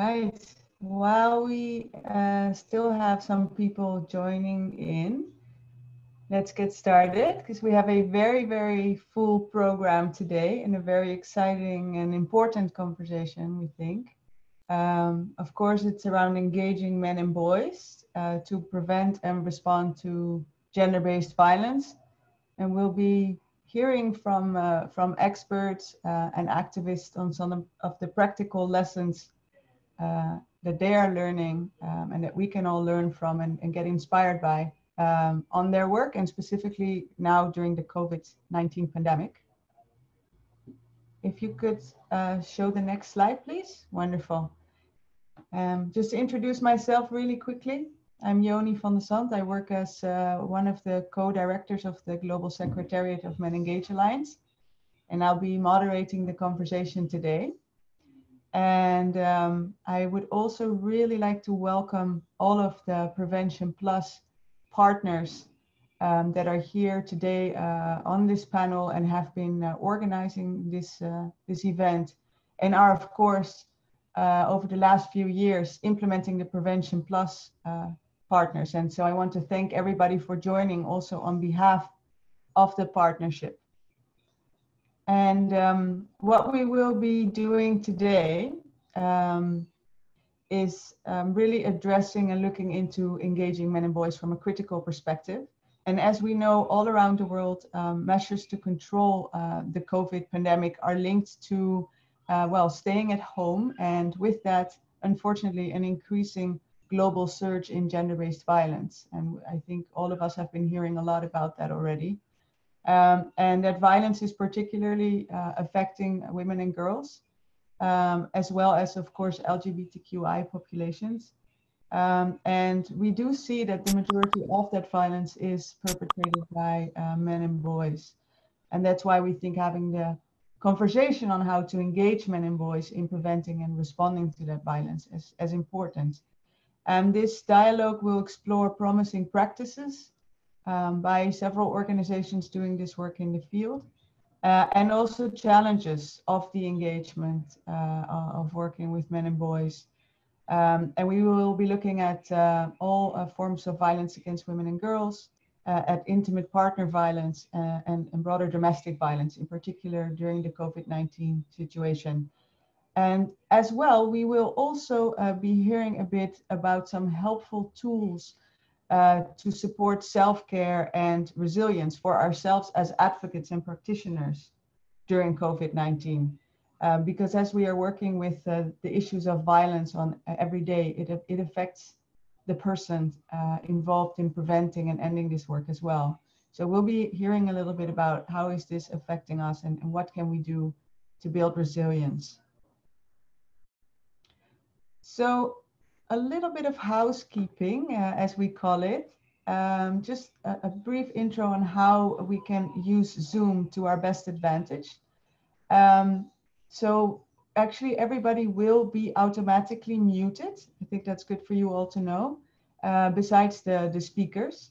right. While we still have some people joining in, let's get started because we have a very, very full program today and a very exciting and important conversation, we think. Of course, it's around engaging men and boys to prevent and respond to gender-based violence. And we'll be hearing from experts and activists on some of the practical lessons that they are learning and that we can all learn from and get inspired by on their work, and specifically now during the COVID-19 pandemic. If you could show the next slide, please. Wonderful. Just to introduce myself really quickly, I'm Joni van der Sant. I work as one of the co-directors of the Global Secretariat of Men Engage Alliance, and I'll be moderating the conversation today. And I would also really like to welcome all of the Prevention Plus partners that are here today on this panel and have been organizing this event, and are, of course, over the last few years implementing the Prevention Plus partners. And so I want to thank everybody for joining also on behalf of the partnership. And what we will be doing today is really addressing and looking into engaging men and boys from a critical perspective. And as we know, all around the world, measures to control the COVID pandemic are linked to, staying at home. And with that, unfortunately, an increasing global surge in gender-based violence. And I think all of us have been hearing a lot about that already. And that violence is particularly affecting women and girls, as well as, of course, LGBTQI populations. And we do see that the majority of that violence is perpetrated by men and boys. And that's why we think having the conversation on how to engage men and boys in preventing and responding to that violence is as important. And this dialogue will explore promising practices by several organizations doing this work in the field, and also challenges of the engagement of working with men and boys. And we will be looking at all forms of violence against women and girls, at intimate partner violence and broader domestic violence, in particular during the COVID-19 situation. And as well, we will also be hearing a bit about some helpful tools to support self-care and resilience for ourselves as advocates and practitioners during COVID-19. Because as we are working with the issues of violence on every day, it affects the person involved in preventing and ending this work as well. So we'll be hearing a little bit about how is this affecting us and what can we do to build resilience. So a little bit of housekeeping, as we call it, just a brief intro on how we can use Zoom to our best advantage. So actually everybody will be automatically muted. I think that's good for you all to know, besides the speakers.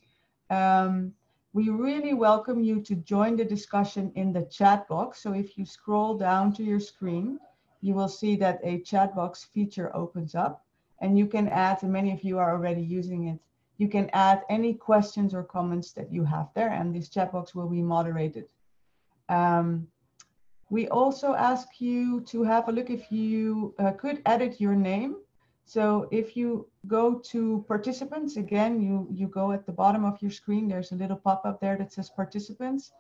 We really welcome you to join the discussion in the chat box. So if you scroll down to your screen, you will see that a chat box feature opens up, and you can add, and many of you are already using it, you can add any questions or comments that you have there, and this chat box will be moderated. We also ask you to have a look if you could edit your name. So if you go to participants, again, you go at the bottom of your screen, there's a little pop-up there that says participants,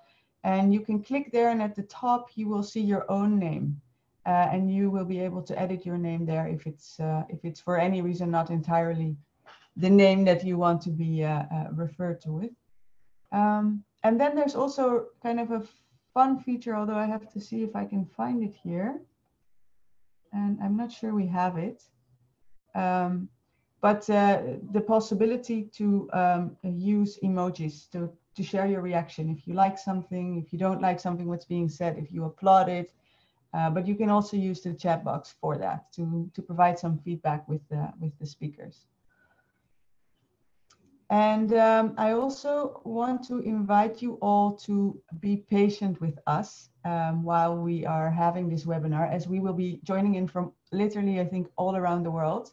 and you can click there, and at the top you will see your own name. And you will be able to edit your name there if it's for any reason not entirely the name that you want to be referred to with. And then there's also kind of a fun feature, although I have to see if I can find it here. And I'm not sure we have it. But the possibility to use emojis to share your reaction. If you like something, if you don't like something what's being said, if you applaud it. But you can also use the chat box for that to provide some feedback with the speakers. And I also want to invite you all to be patient with us while we are having this webinar, as we will be joining in from literally, I think, all around the world.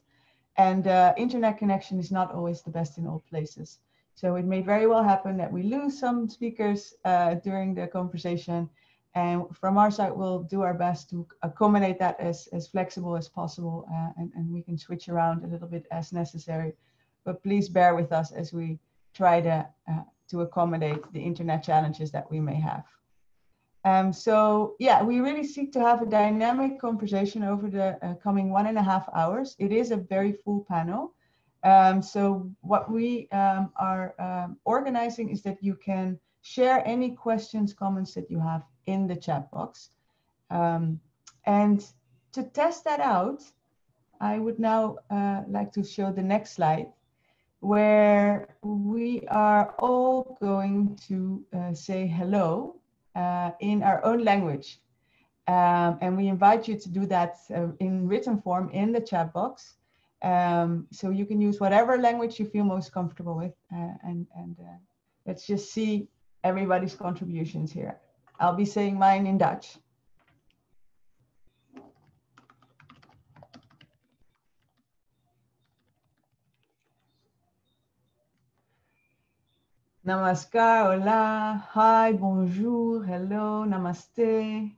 And internet connection is not always the best in all places. So it may very well happen that we lose some speakers during the conversation. And from our side, we'll do our best to accommodate that as flexible as possible. And we can switch around a little bit as necessary. But please bear with us as we try to accommodate the internet challenges that we may have. So yeah, we really seek to have a dynamic conversation over the coming 1.5 hours. It is a very full panel. So what we are organizing is that you can share any questions, comments that you have in the chat box. And to test that out, I would now like to show the next slide, where we are all going to say hello in our own language. And we invite you to do that in written form in the chat box. So you can use whatever language you feel most comfortable with. And let's just see everybody's contributions here. I'll be saying mine in Dutch. Namaskar, hola, hi, bonjour, hello, namaste,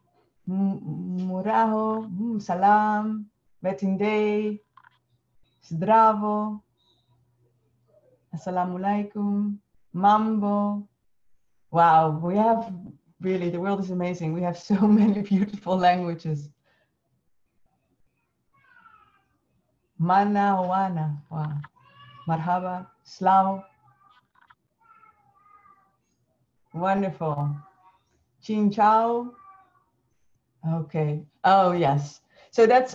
muraho, salam, betinde, zdravo, assalamu alaikum, mambo. Wow, we have really, the world is amazing. We have so many beautiful languages. Mana, wana, wow. Marhaba, slao. Wonderful. Chin Chao. Okay. Oh, yes. So that's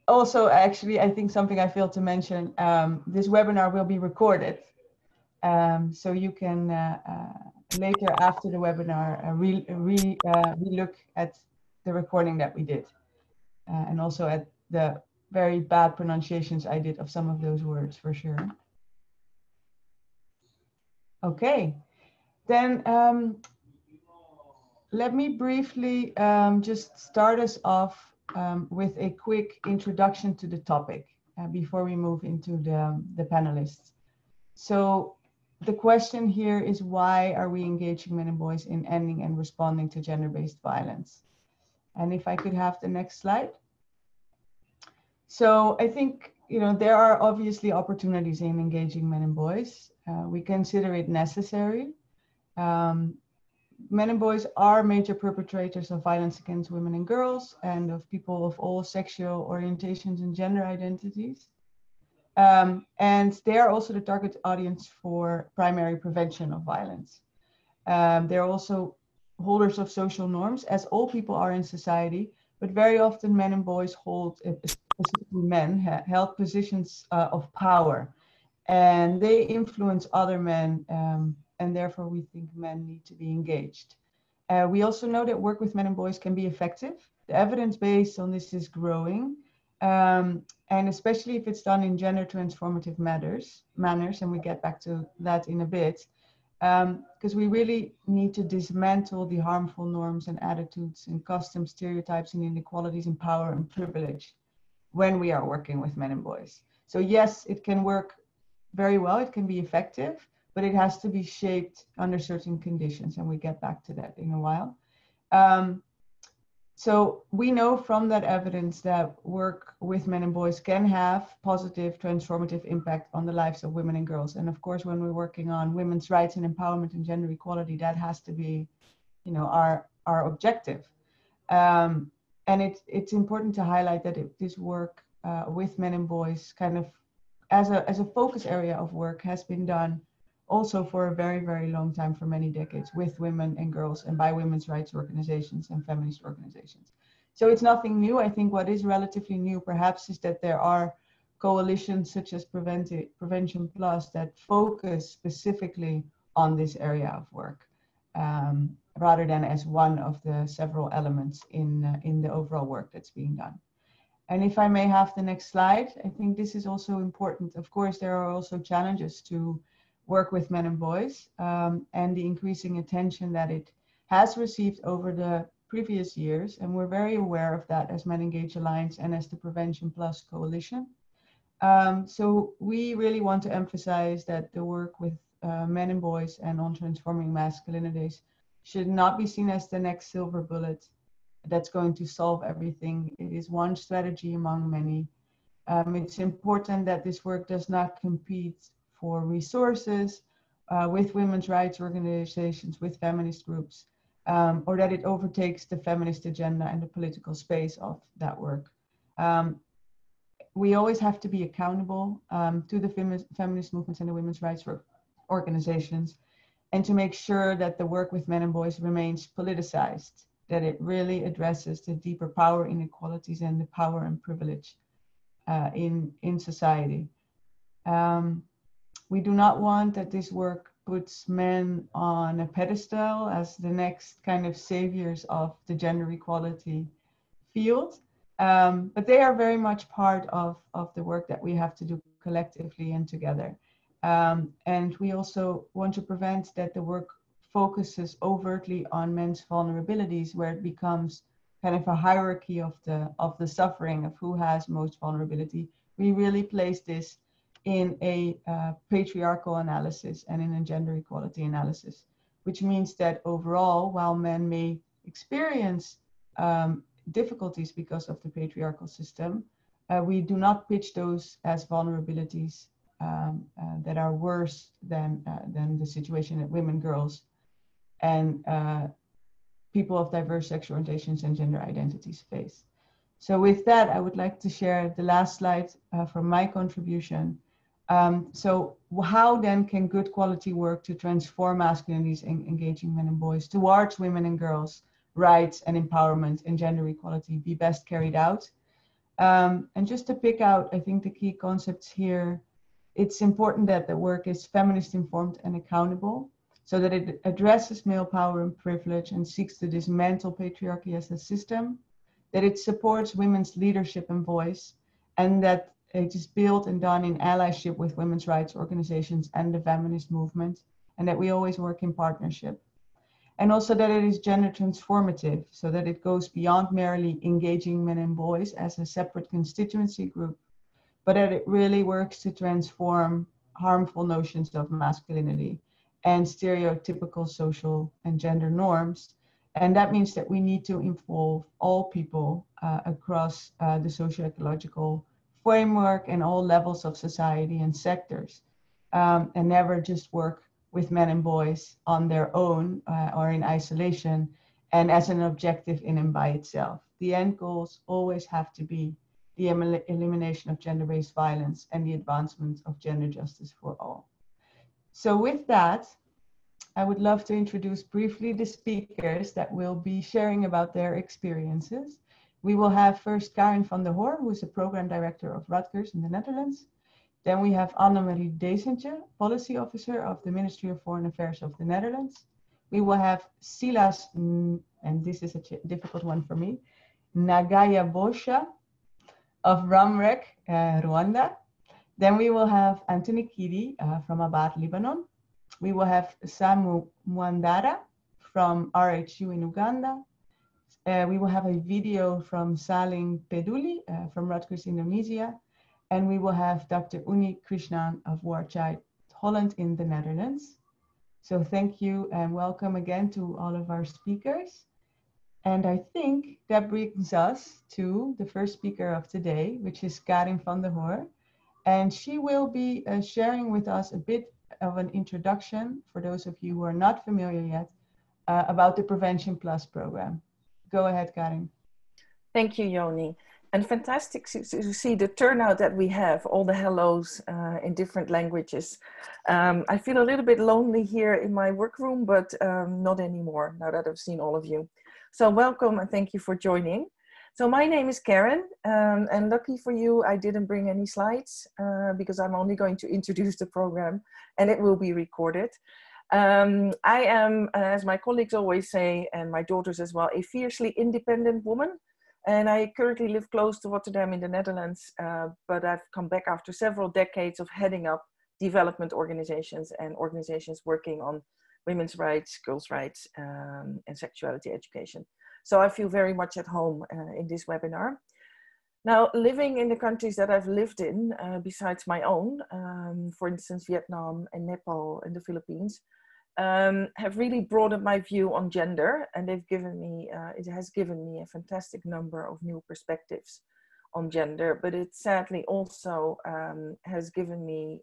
also actually, I think, something I failed to mention. This webinar will be recorded. So you can later after the webinar re-look at the recording that we did. And also at the very bad pronunciations I did of some of those words, for sure. Okay. Then let me briefly just start us off with a quick introduction to the topic before we move into the panelists. So the question here is, why are we engaging men and boys in ending and responding to gender-based violence? And if I could have the next slide. So I think, there are obviously opportunities in engaging men and boys. We consider it necessary. Men and boys are major perpetrators of violence against women and girls, and of people of all sexual orientations and gender identities. And they are also the target audience for primary prevention of violence. They're also holders of social norms, as all people are in society, but very often men and boys hold, specifically men, held positions of power, and they influence other men, and therefore we think men need to be engaged. We also know that work with men and boys can be effective. The evidence base on this is growing, and especially if it's done in gender transformative manners, and we get back to that in a bit, because we really need to dismantle the harmful norms and attitudes and customs, stereotypes and inequalities in power and privilege when we are working with men and boys. So yes, it can work very well, it can be effective, but it has to be shaped under certain conditions, and we get back to that in a while. So we know from that evidence that work with men and boys can have positive transformative impact on the lives of women and girls. And of course, when we're working on women's rights and empowerment and gender equality, that has to be, our objective. And it's important to highlight that this work with men and boys kind of as a focus area of work has been done also for a very, very long time, for many decades, with women and girls and by women's rights organizations and feminist organizations. So it's nothing new. I think what is relatively new perhaps is that there are coalitions such as Prevention Plus that focus specifically on this area of work, rather than as one of the several elements in the overall work that's being done. And if I may have the next slide, I think this is also important. Of course, there are also challenges to work with men and boys, and the increasing attention that it has received over the previous years. And we're very aware of that as Men Engage Alliance and as the Prevention Plus Coalition. So we really want to emphasize that the work with men and boys and on transforming masculinities should not be seen as the next silver bullet that's going to solve everything. It is one strategy among many. It's important that this work does not compete for resources with women's rights organizations, with feminist groups, or that it overtakes the feminist agenda and the political space of that work. We always have to be accountable to the feminist movements and the women's rights organizations, and to make sure that the work with men and boys remains politicized, that it really addresses the deeper power inequalities and the power and privilege in society. We do not want that this work puts men on a pedestal as the next kind of saviors of the gender equality field, but they are very much part of the work that we have to do collectively and together. And we also want to prevent that the work focuses overtly on men's vulnerabilities, where it becomes kind of a hierarchy of the suffering of who has most vulnerability. We really place this in a patriarchal analysis and in a gender equality analysis, which means that overall, while men may experience difficulties because of the patriarchal system, we do not pitch those as vulnerabilities that are worse than the situation that women, girls, and people of diverse sexual orientations and gender identities face. So with that, I would like to share the last slide from my contribution. So how then can good quality work to transform masculinities and engaging men and boys towards women and girls' rights and empowerment and gender equality be best carried out? And just to pick out, I think the key concepts here, it's important that the work is feminist informed and accountable, so that it addresses male power and privilege and seeks to dismantle patriarchy as a system, that it supports women's leadership and voice, and that it is built and done in allyship with women's rights organizations and the feminist movement, and that we always work in partnership. And also that it is gender transformative, so that it goes beyond merely engaging men and boys as a separate constituency group, but that it really works to transform harmful notions of masculinity and stereotypical social and gender norms. And that means that we need to involve all people across the socio-ecological framework and all levels of society and sectors, and never just work with men and boys on their own or in isolation and as an objective in and by itself. The end goals always have to be the elimination of gender-based violence and the advancement of gender justice for all. So with that, I would love to introduce briefly the speakers that will be sharing about their experiences. We will have first Karin van der Hoor, who is the program director of Rutgers in the Netherlands. Then we have Annemarie Desentje, policy officer of the Ministry of Foreign Affairs of the Netherlands. We will have Silas, and this is a difficult one for me, Nagaya Bosha of Ramrek, Rwanda. Then we will have Anthony Kidi from Abad, Lebanon. We will have Samu Mwandara from RHU in Uganda. We will have a video from Saling Peduli from Rutgers, Indonesia. And we will have Dr. Uni Krishnan of Warchild Holland in the Netherlands. So thank you and welcome again to all of our speakers. And I think that brings us to the first speaker of today, which is Karin van der Hoor. And she will be sharing with us a bit of an introduction, for those of you who are not familiar yet, about the Prevention Plus program. Go ahead, Karin. Thank you, Yoni. And fantastic to see the turnout that we have, all the hellos in different languages. I feel a little bit lonely here in my workroom, but not anymore now that I've seen all of you. So welcome and thank you for joining. So my name is Karen, and lucky for you, I didn't bring any slides because I'm only going to introduce the program and it will be recorded. I am, as my colleagues always say, and my daughters as well, a fiercely independent woman. And I currently live close to Rotterdam in the Netherlands, but I've come back after several decades of heading up development organizations and organizations working on women's rights, girls' rights, and sexuality education. So I feel very much at home in this webinar. Now, living in the countries that I've lived in, besides my own, for instance, Vietnam and Nepal and the Philippines, have really broadened my view on gender, and they've given me, it has given me a fantastic number of new perspectives on gender, but it sadly also has given me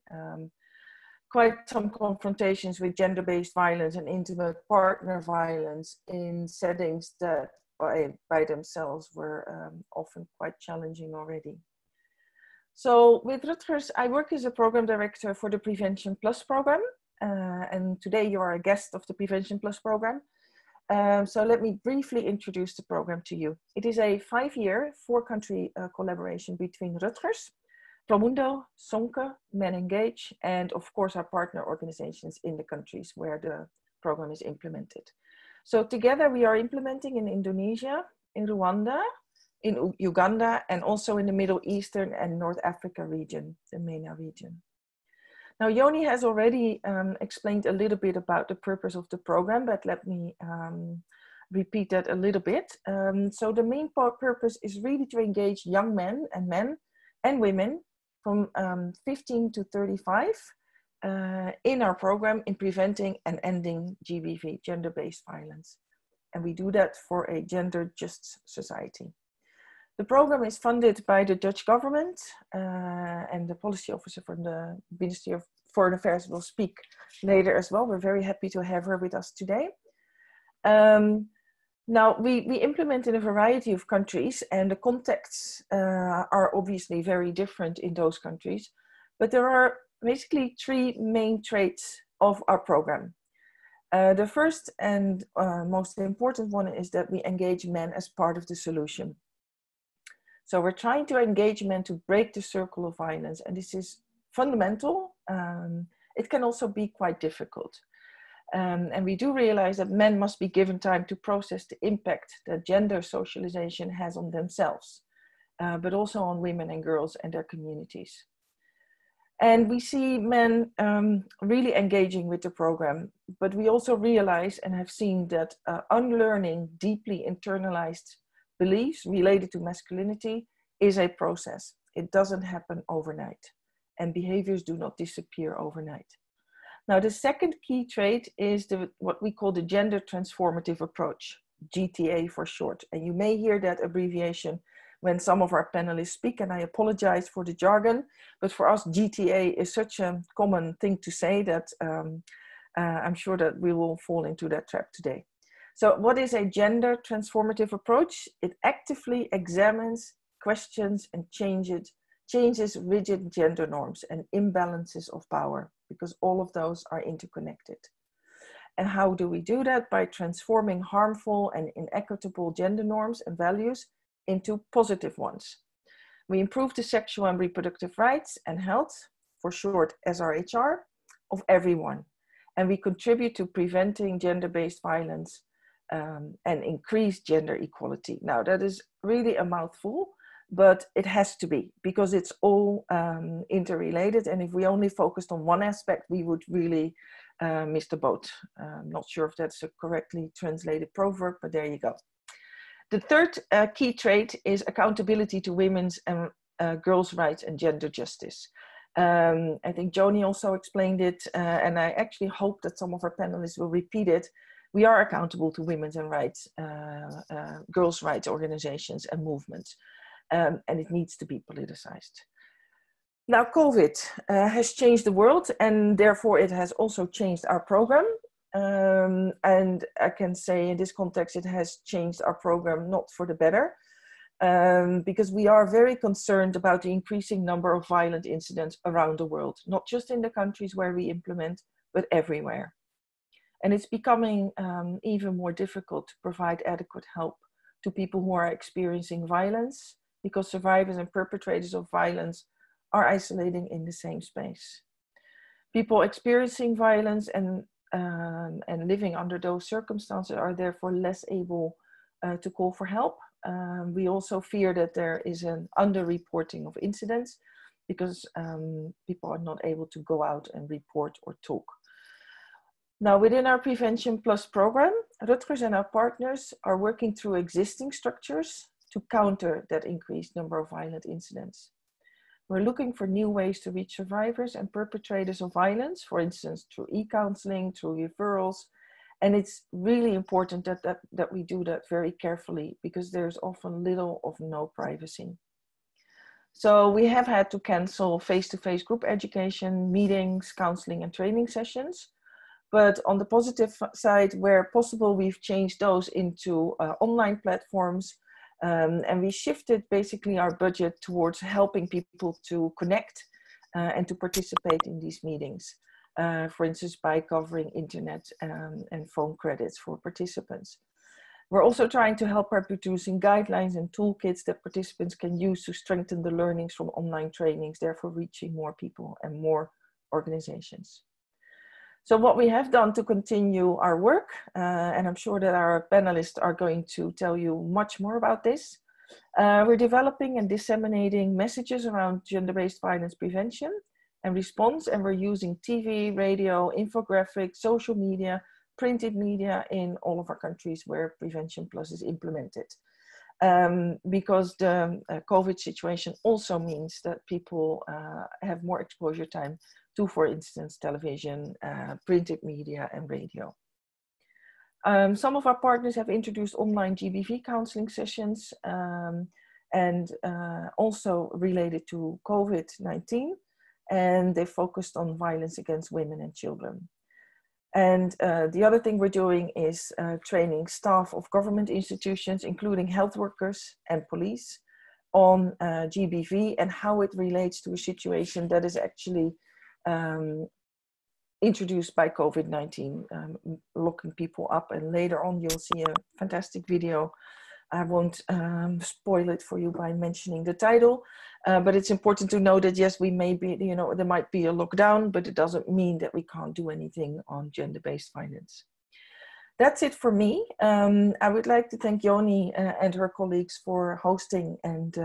quite some confrontations with gender-based violence and intimate partner violence in settings that by themselves were often quite challenging already. So with Rutgers, I work as a program director for the Prevention Plus program. And today you are a guest of the Prevention Plus program. So let me briefly introduce the program to you. It is a 5-year, 4-country collaboration between Rutgers, Promundo, Sonke, Men Engage, and of course our partner organizations in the countries where the program is implemented. So together we are implementing in Indonesia, in Rwanda, in Uganda, and also in the Middle Eastern and North Africa region, the MENA region. Now, Yoni has already explained a little bit about the purpose of the program, but let me repeat that a little bit. So the main purpose is really to engage young men and women from 15 to 35 in our program in preventing and ending GBV, gender-based violence. And we do that for a gender-just society. The program is funded by the Dutch government, and the policy officer from the Ministry of Foreign Affairs will speak later as well. We're very happy to have her with us today. Now, we implement in a variety of countries, and the contexts are obviously very different in those countries, but there are basically 3 main traits of our program. The first and most important one is that we engage men as part of the solution. So we're trying to engage men to break the circle of violence, and this is fundamental. It can also be quite difficult. And we do realize that men must be given time to process the impact that gender socialization has on themselves, but also on women and girls and their communities. And we see men really engaging with the program, but we also realize and have seen that unlearning deeply internalized beliefs related to masculinity is a process. It doesn't happen overnight, and behaviors do not disappear overnight. Now, the second key trait is what we call the gender transformative approach, GTA for short. And you may hear that abbreviation when some of our panelists speak, and I apologize for the jargon, but for us, GTA is such a common thing to say that I'm sure that we will fall into that trap today. So what is a gender transformative approach? It actively examines, questions, and changes rigid gender norms and imbalances of power, because all of those are interconnected. And how do we do that? By transforming harmful and inequitable gender norms and values into positive ones. We improve the sexual and reproductive rights and health, for short SRHR, of everyone. And we contribute to preventing gender-based violence and increase gender equality. Now, that is really a mouthful, but it has to be, because it's all interrelated. And if we only focused on one aspect, we would really miss the boat. I'm not sure if that's a correctly translated proverb, but there you go. The third key trait is accountability to women's and girls' rights and gender justice. I think Joni also explained it, and I actually hope that some of our panelists will repeat it. We are accountable to women's and rights, girls' rights organizations and movements, and it needs to be politicized. Now, COVID has changed the world, and therefore it has also changed our program. And I can say in this context, it has changed our program not for the better, because we are very concerned about the increasing number of violent incidents around the world, not just in the countries where we implement, but everywhere. And it's becoming even more difficult to provide adequate help to people who are experiencing violence, because survivors and perpetrators of violence are isolating in the same space. People experiencing violence and living under those circumstances are therefore less able to call for help. We also fear that there is an underreporting of incidents, because people are not able to go out and report or talk. Now, within our Prevention Plus program, Rutgers and our partners are working through existing structures to counter that increased number of violent incidents. We're looking for new ways to reach survivors and perpetrators of violence, for instance, through e-counseling, through referrals. And it's really important that we do that very carefully, because there's often little or no privacy. So we have had to cancel face-to-face group education, meetings, counseling, and training sessions. But on the positive side, where possible, we've changed those into online platforms. And we shifted basically our budget towards helping people to connect and to participate in these meetings. For instance, by covering internet and phone credits for participants. We're also trying to help by producing guidelines and toolkits that participants can use to strengthen the learnings from online trainings, therefore reaching more people and more organizations. So what we have done to continue our work, and I'm sure that our panelists are going to tell you much more about this, we're developing and disseminating messages around gender-based violence prevention and response, and we're using TV, radio, infographics, social media, printed media in all of our countries where Prevention Plus is implemented. Because the COVID situation also means that people have more exposure time to, for instance, television, printed media, and radio. Some of our partners have introduced online GBV counseling sessions and also related to COVID-19, and they focused on violence against women and children. And the other thing we're doing is training staff of government institutions, including health workers and police, on GBV and how it relates to a situation that is actually introduced by COVID-19, locking people up. And later on, you'll see a fantastic video. I won't spoil it for you by mentioning the title, but it's important to know that yes, we may be, you know, there might be a lockdown, but it doesn't mean that we can't do anything on gender-based violence. That's it for me. I would like to thank Yoni and her colleagues for hosting and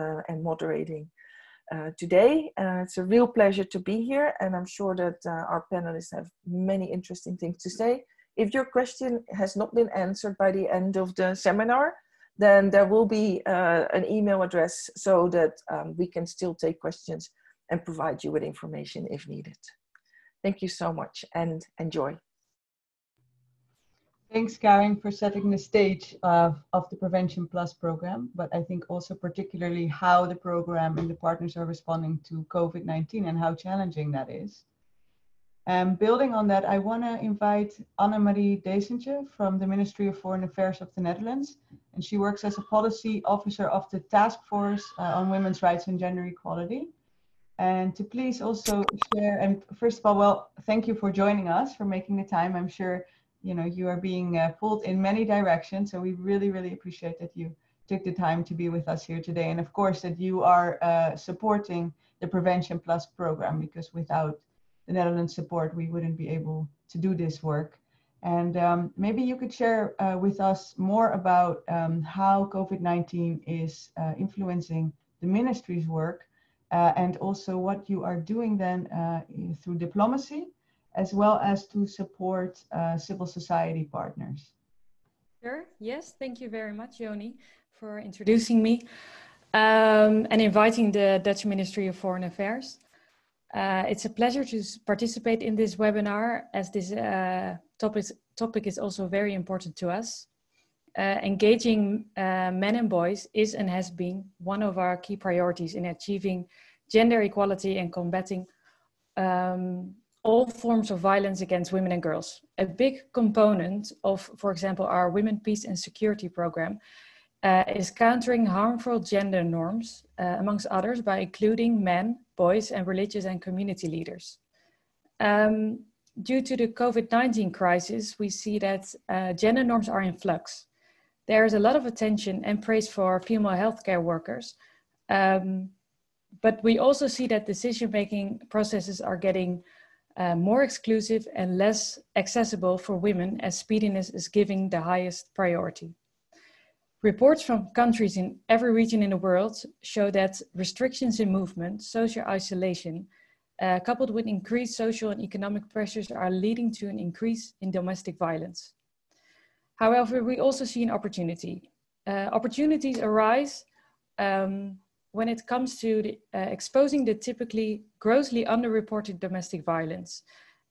moderating today. It's a real pleasure to be here, and I'm sure that our panelists have many interesting things to say. If your question has not been answered by the end of the seminar, then there will be an email address so that we can still take questions and provide you with information if needed. Thank you so much and enjoy. Thanks, Karen, for setting the stage of the Prevention Plus program, but I think also particularly how the program and the partners are responding to COVID-19 and how challenging that is. Building on that, I want to invite Annemarie Desentje from the Ministry of Foreign Affairs of the Netherlands, and she works as a policy officer of the Task Force on Women's Rights and Gender Equality. And to please also share, and first of all, well, thank you for joining us, for making the time. I'm sure you know you are being pulled in many directions, so we really, really appreciate that you took the time to be with us here today, and of course that you are supporting the Prevention Plus program, because without the Netherlands support, we wouldn't be able to do this work. And maybe you could share with us more about how COVID-19 is influencing the ministry's work, and also what you are doing then through diplomacy, as well as to support civil society partners. Sure, yes, thank you very much, Yoni, for introducing me and inviting the Dutch Ministry of Foreign Affairs. It's a pleasure to participate in this webinar, as this topic is also very important to us. Engaging men and boys is and has been one of our key priorities in achieving gender equality and combating all forms of violence against women and girls. A big component of, for example, our Women, Peace and Security program is countering harmful gender norms, amongst others, by including men, boys, and religious and community leaders. Due to the COVID-19 crisis, we see that gender norms are in flux. There is a lot of attention and praise for female healthcare workers, but we also see that decision-making processes are getting more exclusive and less accessible for women, as speediness is giving the highest priority. Reports from countries in every region in the world show that restrictions in movement, social isolation, coupled with increased social and economic pressures are leading to an increase in domestic violence. However, we also see an opportunity. Opportunities arise when it comes to exposing the typically grossly underreported domestic violence.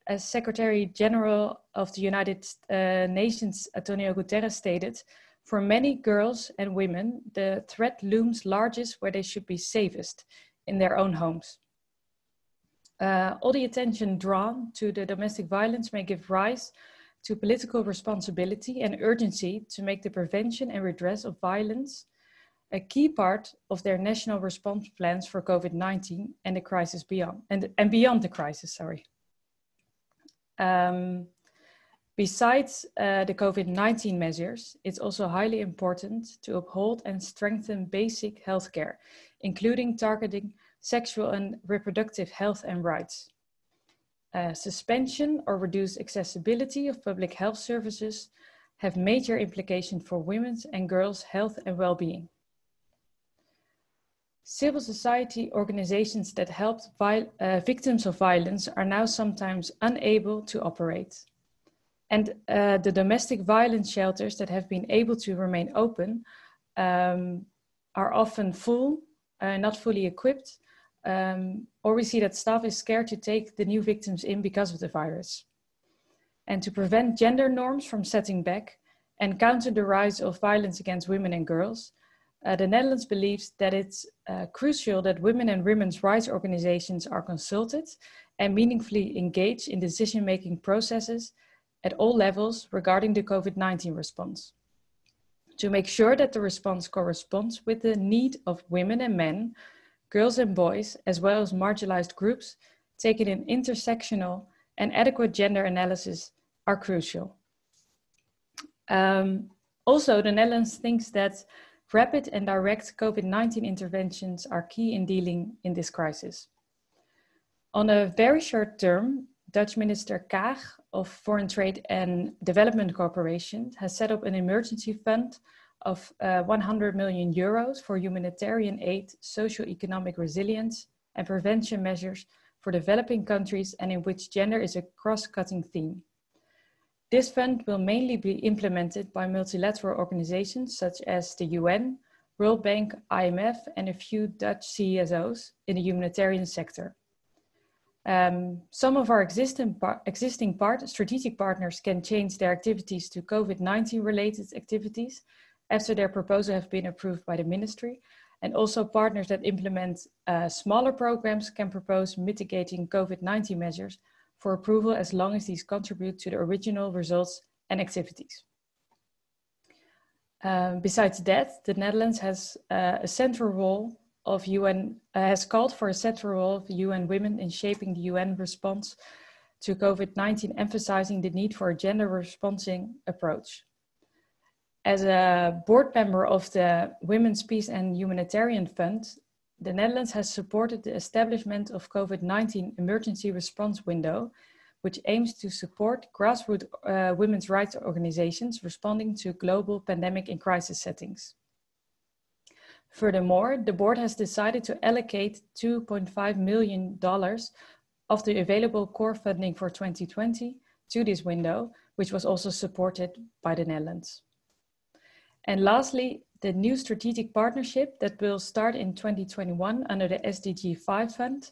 As Secretary General of the United Nations, Antonio Guterres stated, for many girls and women, the threat looms largest where they should be safest, in their own homes. All the attention drawn to the domestic violence may give rise to political responsibility and urgency to make the prevention and redress of violence a key part of their national response plans for COVID-19 and the crisis beyond, and beyond the crisis, sorry. Besides the COVID-19 measures, it's also highly important to uphold and strengthen basic healthcare, including targeting sexual and reproductive health and rights. Suspension or reduced accessibility of public health services have major implications for women's and girls' health and well-being. Civil society organizations that helped victims of violence are now sometimes unable to operate. And the domestic violence shelters that have been able to remain open are often full, not fully equipped, or we see that staff is scared to take the new victims in because of the virus. And to prevent gender norms from setting back and counter the rise of violence against women and girls, the Netherlands believes that it's crucial that women and women's rights organizations are consulted and meaningfully engaged in decision-making processes at all levels regarding the COVID-19 response. To make sure that the response corresponds with the need of women and men, girls and boys, as well as marginalized groups, taking an intersectional and adequate gender analysis are crucial. Also, the Netherlands thinks that rapid and direct COVID-19 interventions are key in dealing in this crisis. On a very short term, Dutch Minister Kaag of Foreign Trade and Development Corporation has set up an emergency fund of 100 million euros for humanitarian aid, socio-economic resilience, and prevention measures for developing countries and in which gender is a cross-cutting theme. This fund will mainly be implemented by multilateral organizations such as the UN, World Bank, IMF, and a few Dutch CSOs in the humanitarian sector. Some of our existing strategic partners can change their activities to COVID-19 related activities after their proposal have been approved by the ministry. And also partners that implement smaller programs can propose mitigating COVID-19 measures for approval as long as these contribute to the original results and activities. Besides that, the Netherlands has a central role of UN, has called for a central role of UN women in shaping the UN response to COVID-19, emphasizing the need for a gender responding approach. As a board member of the Women's Peace and Humanitarian Fund, the Netherlands has supported the establishment of COVID-19 emergency response window, which aims to support grassroots women's rights organizations responding to global pandemic and crisis settings. Furthermore, the board has decided to allocate $2.5 million of the available core funding for 2020 to this window, which was also supported by the Netherlands. And lastly, the new strategic partnership that will start in 2021 under the SDG 5 fund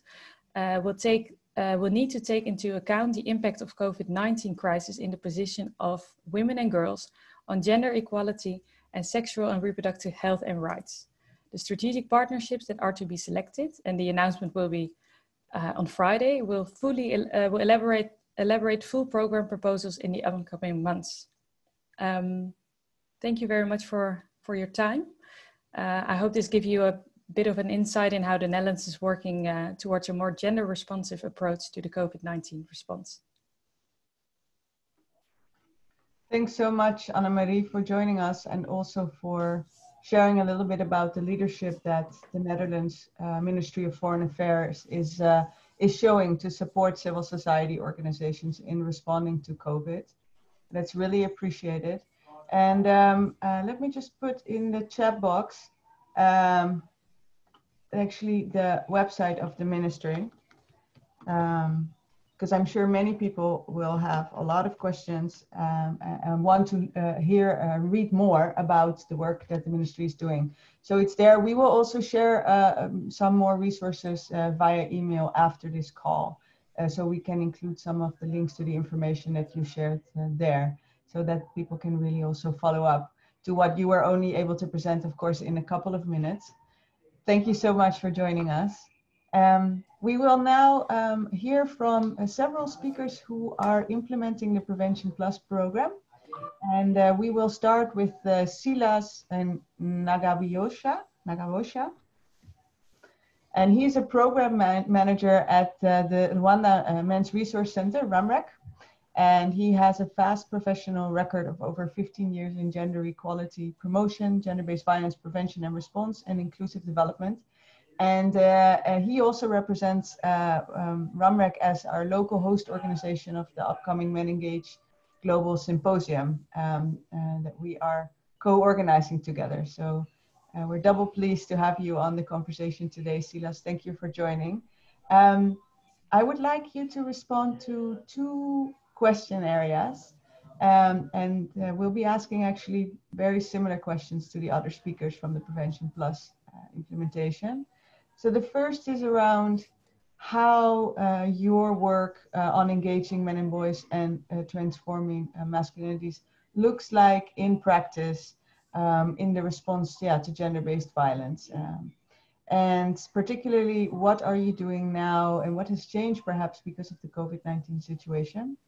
will need to take into account the impact of COVID-19 crisis in the position of women and girls on gender equality and sexual and reproductive health and rights. The strategic partnerships that are to be selected, and the announcement will be on Friday, will elaborate full program proposals in the upcoming months. Thank you very much for your time. I hope this gives you a bit of an insight in how the Netherlands is working towards a more gender responsive approach to the COVID-19 response. Thanks so much, Annemarie, for joining us and also for sharing a little bit about the leadership that the Netherlands Ministry of Foreign Affairs is showing to support civil society organizations in responding to COVID. That's really appreciated. And let me just put in the chat box actually the website of the ministry, because I'm sure many people will have a lot of questions and want to read more about the work that the ministry is doing. So it's there. We will also share some more resources via email after this call. So we can include some of the links to the information that you shared there, so that people can really also follow up to what you were only able to present, of course, in a couple of minutes. Thank you so much for joining us. We will now hear from several speakers who are implementing the Prevention Plus program. And we will start with Silas and Nagabosha. And he's a program manager at the Rwanda Men's Resource Center, RAMREC. And he has a vast professional record of over 15 years in gender equality promotion, gender-based violence prevention and response, and inclusive development. And he also represents RAMREC as our local host organization of the upcoming Men Engage Global Symposium that we are co-organizing together. So we're double pleased to have you on the conversation today, Silas. Thank you for joining. I would like you to respond to 2 question areas. And we'll be asking actually very similar questions to the other speakers from the Prevention Plus implementation. So the first is around how your work on engaging men and boys and transforming masculinities looks like in practice in the response to gender-based violence. And particularly, what are you doing now and what has changed perhaps because of the COVID-19 situation?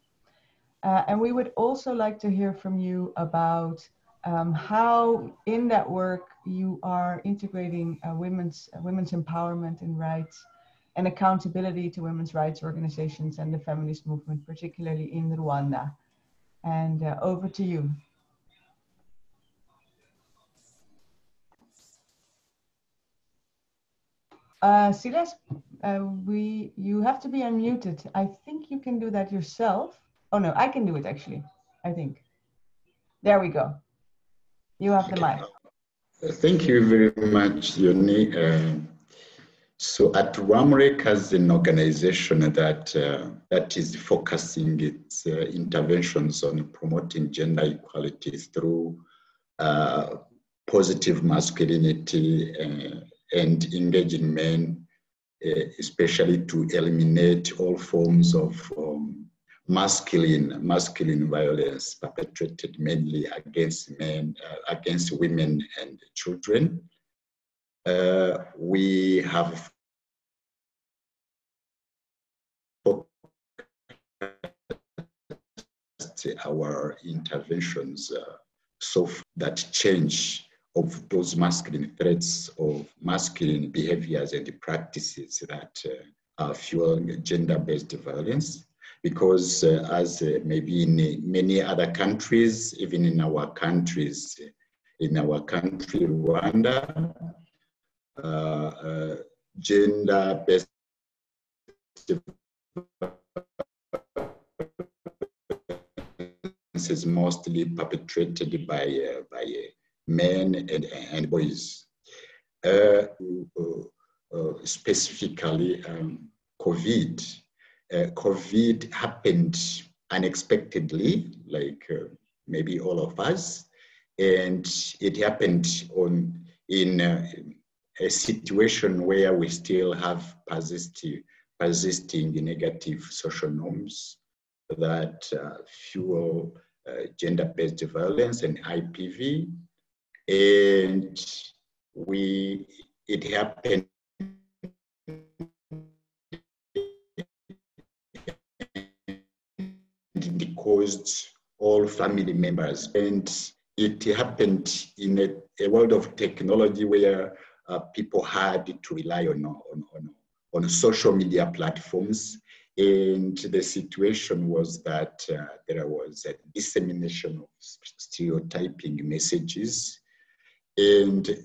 And we would also like to hear from you about how in that work you are integrating women's empowerment and rights and accountability to women's rights organizations and the feminist movement, particularly in Rwanda. And over to you. Silas, you have to be unmuted. I think you can do that yourself. Oh no, I can do it actually, I think. There we go. You have the mic. Thank you very much, Yoni. So at RAMREC as an organization that is focusing its interventions on promoting gender equality through positive masculinity and engaging men, especially to eliminate all forms of masculine violence perpetrated mainly against men, against women and children. We have our interventions so that change of those masculine threats of masculine behaviors and practices that are fueling gender-based violence. Because as maybe in many other countries, even in our country, Rwanda, gender-based violence is mostly perpetrated by men and boys. Specifically, COVID happened unexpectedly, like maybe all of us, and it happened in a situation where we still have persisting negative social norms that fuel gender-based violence and IPV, and it happened caused all family members, and it happened in a world of technology where people had to rely on social media platforms, and the situation was that there was a dissemination of stereotyping messages, and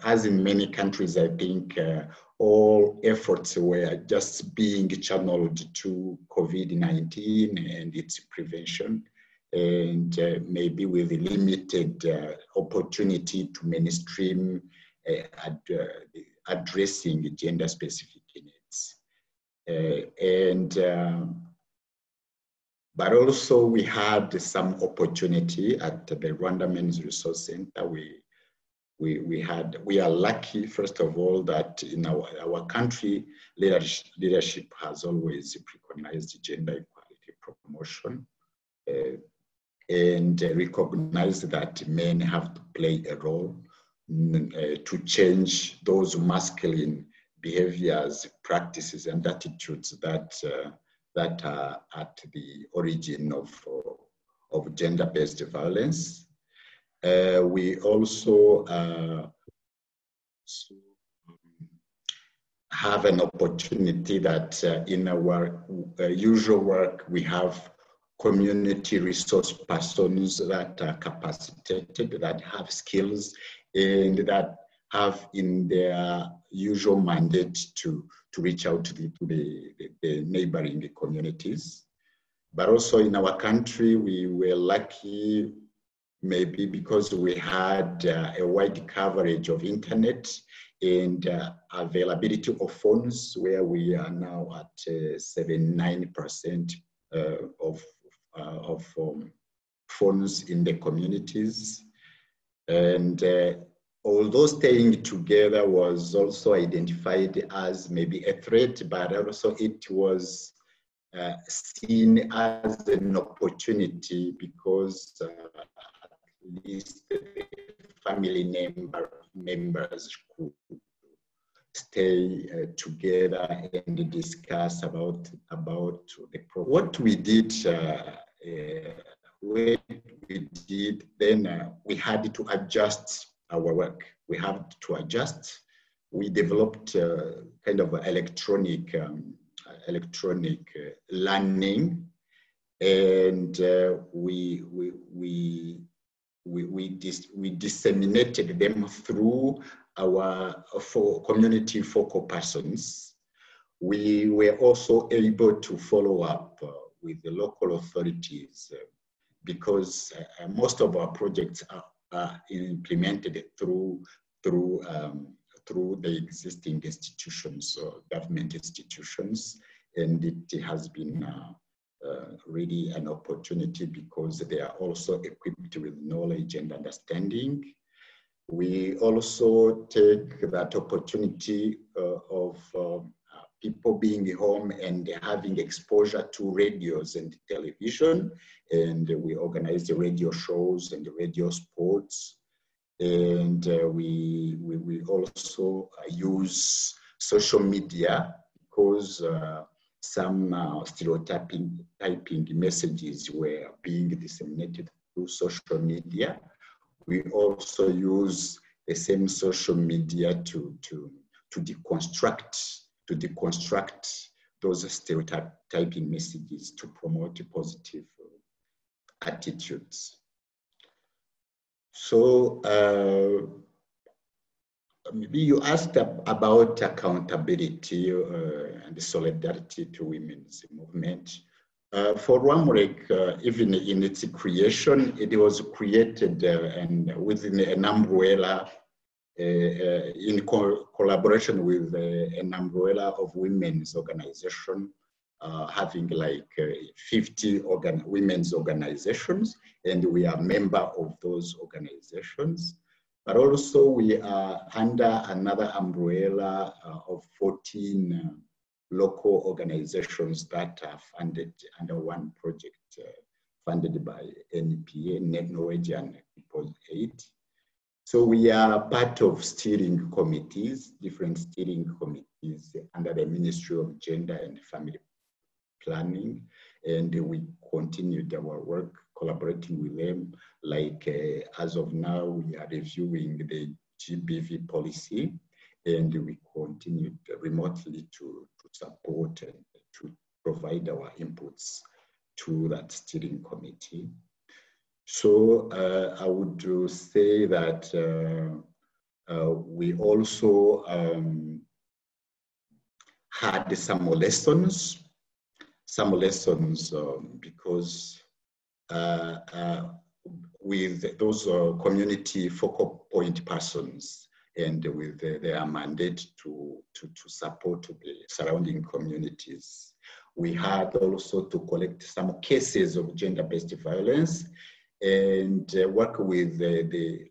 as in many countries, I think all efforts were just being channeled to COVID-19 and its prevention. and maybe with limited opportunity to mainstream addressing gender-specific needs. But also we had some opportunity at the Rwanda Men's Resource Center. We are lucky, first of all, that in our country, leadership has always recognized gender equality promotion and recognized that men have to play a role to change those masculine behaviors, practices, and attitudes that are at the origin of gender-based violence. We also have an opportunity that in our usual work, we have community resource persons that are capacitated, that have skills, and that have in their usual mandate to reach out to the neighboring communities. But also in our country, we were lucky, maybe because we had a wide coverage of internet and availability of phones, where we are now at 79% of phones in the communities. And although staying together was also identified as maybe a threat, but also it was seen as an opportunity because at least the family members could stay together and discuss about the problem. What we did, then we had to adjust our work. We had to adjust. We developed kind of electronic learning, and we disseminated them through our community focal persons. We were also able to follow up with the local authorities because most of our projects are implemented through the existing institutions, government institutions, and it has been really an opportunity because they are also equipped with knowledge and understanding. We also take that opportunity of people being home and having exposure to radios and television, and we organize the radio shows and the radio sports. And we also use social media because some stereotyping messages were being disseminated through social media. We also use the same social media to deconstruct those stereotyping messages to promote positive attitudes. So maybe you asked about accountability and solidarity to women's movement. For Rwamurek, even in its creation, it was created and within an umbrella, in collaboration with an umbrella of women's organization, having like 50 women's organizations, and we are member of those organizations. But also we are under another umbrella of 14 local organizations that are funded under one project funded by NPA, Norwegian People's Aid. So we are part of steering committees, different steering committees under the Ministry of Gender and Family Planning, and we continued our work collaborating with them. Like as of now, we are reviewing the GBV policy, and we continued remotely to support and to provide our inputs to that steering committee. So I would say that we also had some lessons because with those community focal point persons and with their mandate to support the surrounding communities. We had also to collect some cases of gender-based violence and work with the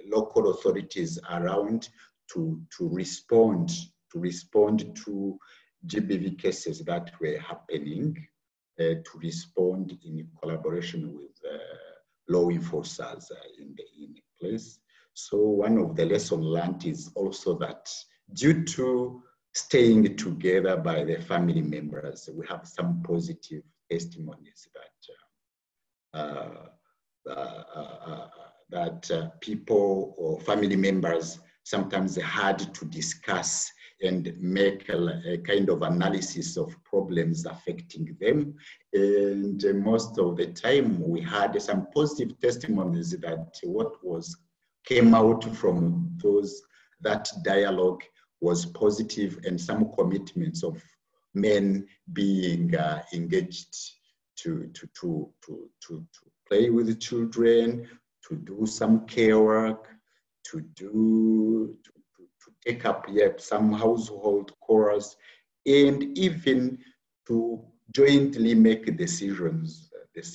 local authorities around to respond to GBV cases that were happening, to respond in collaboration with law enforcers in place. So one of the lessons learned is also that due to staying together by the family members, we have some positive testimonies that people or family members sometimes had to discuss and make a kind of analysis of problems affecting them. And most of the time we had some positive testimonies that what came out from that dialogue was positive, and some commitments of men being engaged to play with the children, to do some care work, to take up some household chores, and even to jointly make decisions with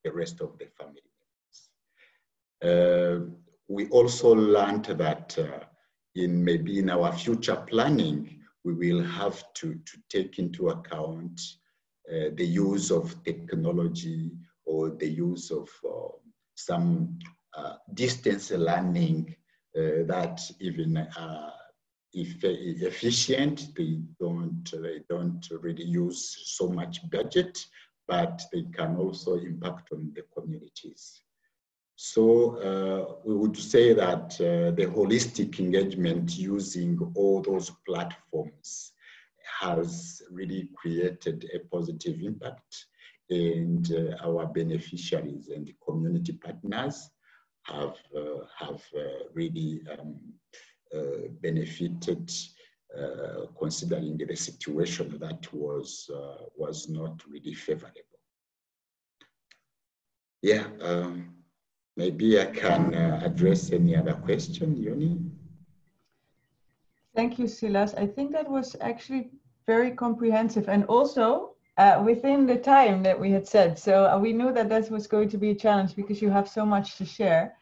the rest of the family members. We also learned that maybe in our future planning, we will have to take into account the use of technology or the use of some distance learning that even if efficient, they don't really use so much budget, but they can also impact on the communities. So we would say that the holistic engagement using all those platforms has really created a positive impact, and our beneficiaries and the community partners have really benefited, considering the situation that was not really favorable. Yeah, maybe I can address any other question, Yoni. Thank you, Silas. I think that was actually very comprehensive, and also within the time that we had said. So we knew that that was going to be a challenge because you have so much to share.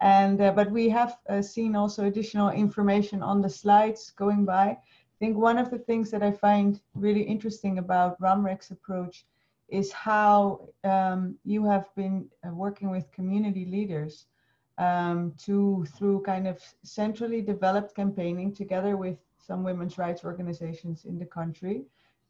And but we have seen also additional information on the slides going by. I think one of the things that I find really interesting about RAMREC's approach is how you have been working with community leaders through kind of centrally developed campaigning together with some women's rights organizations in the country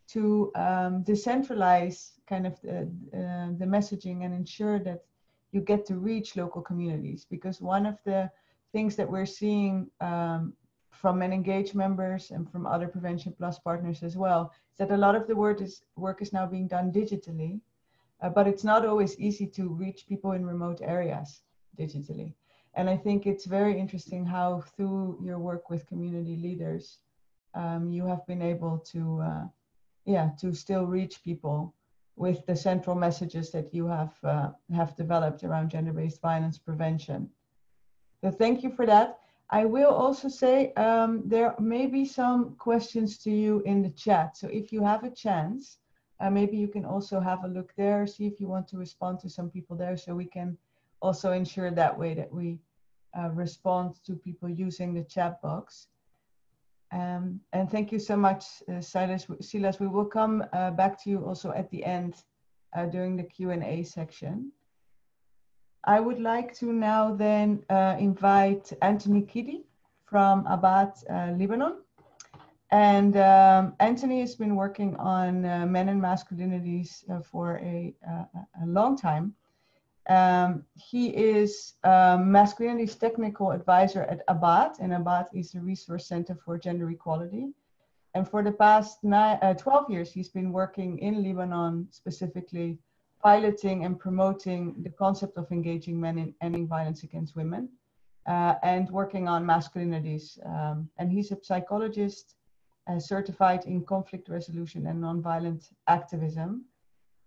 to decentralize kind of the messaging and ensure that you get to reach local communities. Because one of the things that we're seeing from Men Engage members and from other Prevention Plus partners as well is that a lot of the work is now being done digitally, but it's not always easy to reach people in remote areas digitally. And I think it's very interesting how through your work with community leaders, you have been able to still reach people with the central messages that you have developed around gender-based violence prevention. So thank you for that. I will also say there may be some questions to you in the chat. So if you have a chance, maybe you can also have a look there, see if you want to respond to some people there, so we can also ensure that way that we respond to people using the chat box. And thank you so much, Silas. We will come back to you also at the end during the Q&A section. I would like to now then invite Anthony Kiddy from Abad, Lebanon. And Anthony has been working on men and masculinities for a long time. He is Masculinities Technical Advisor at Abad, and Abad is a resource center for gender equality. And for the past 12 years, he's been working in Lebanon, specifically piloting and promoting the concept of engaging men in ending violence against women, and working on masculinities. And he's a psychologist certified in conflict resolution and nonviolent activism.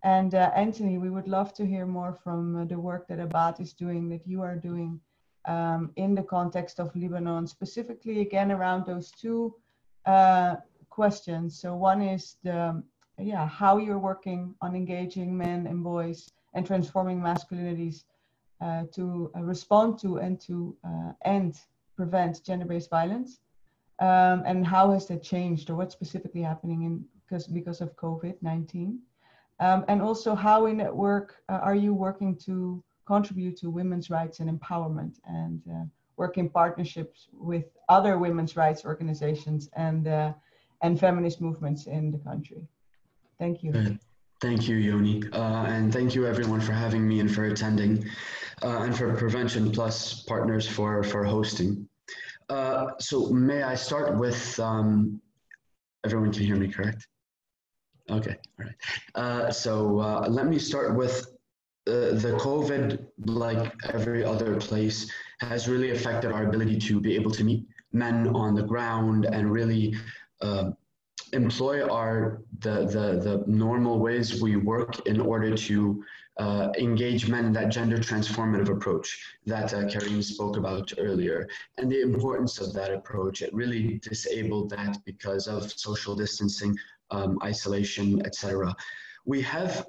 And Anthony, we would love to hear more from the work that Abad is doing, that you are doing in the context of Lebanon, specifically again around those two questions. So one is how you're working on engaging men and boys and transforming masculinities to respond to and to prevent gender-based violence, and how has that changed, or what's specifically happening because of COVID-19, and also how in that work are you working to contribute to women's rights and empowerment, and work in partnerships with other women's rights organizations and feminist movements in the country. Thank you. Thank you, Yoni. And thank you everyone for having me and for attending, and for Prevention Plus partners for hosting. So may I start with, everyone can hear me, correct? Okay, all right. So let me start with the COVID, like every other place, has really affected our ability to be able to meet men on the ground and really employ the normal ways we work in order to engage men in that gender transformative approach that Karim spoke about earlier. And the importance of that approach, it really disabled that because of social distancing, isolation, etc. We have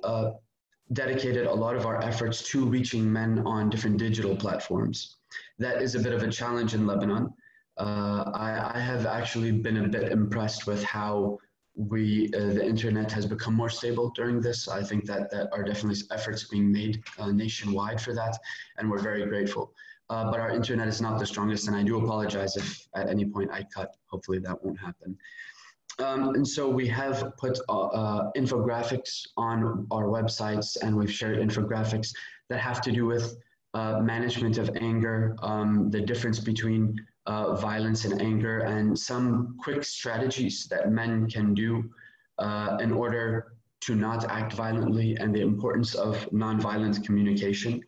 dedicated a lot of our efforts to reaching men on different digital platforms. That is a bit of a challenge in Lebanon. I have actually been a bit impressed with how the internet has become more stable during this. I think that are definitely efforts being made nationwide for that, and we're very grateful. But our internet is not the strongest, and I do apologize if at any point I cut. Hopefully that won't happen. And so we have put infographics on our websites, and we've shared infographics that have to do with management of anger, the difference between violence and anger, and some quick strategies that men can do in order to not act violently, and the importance of nonviolent communication.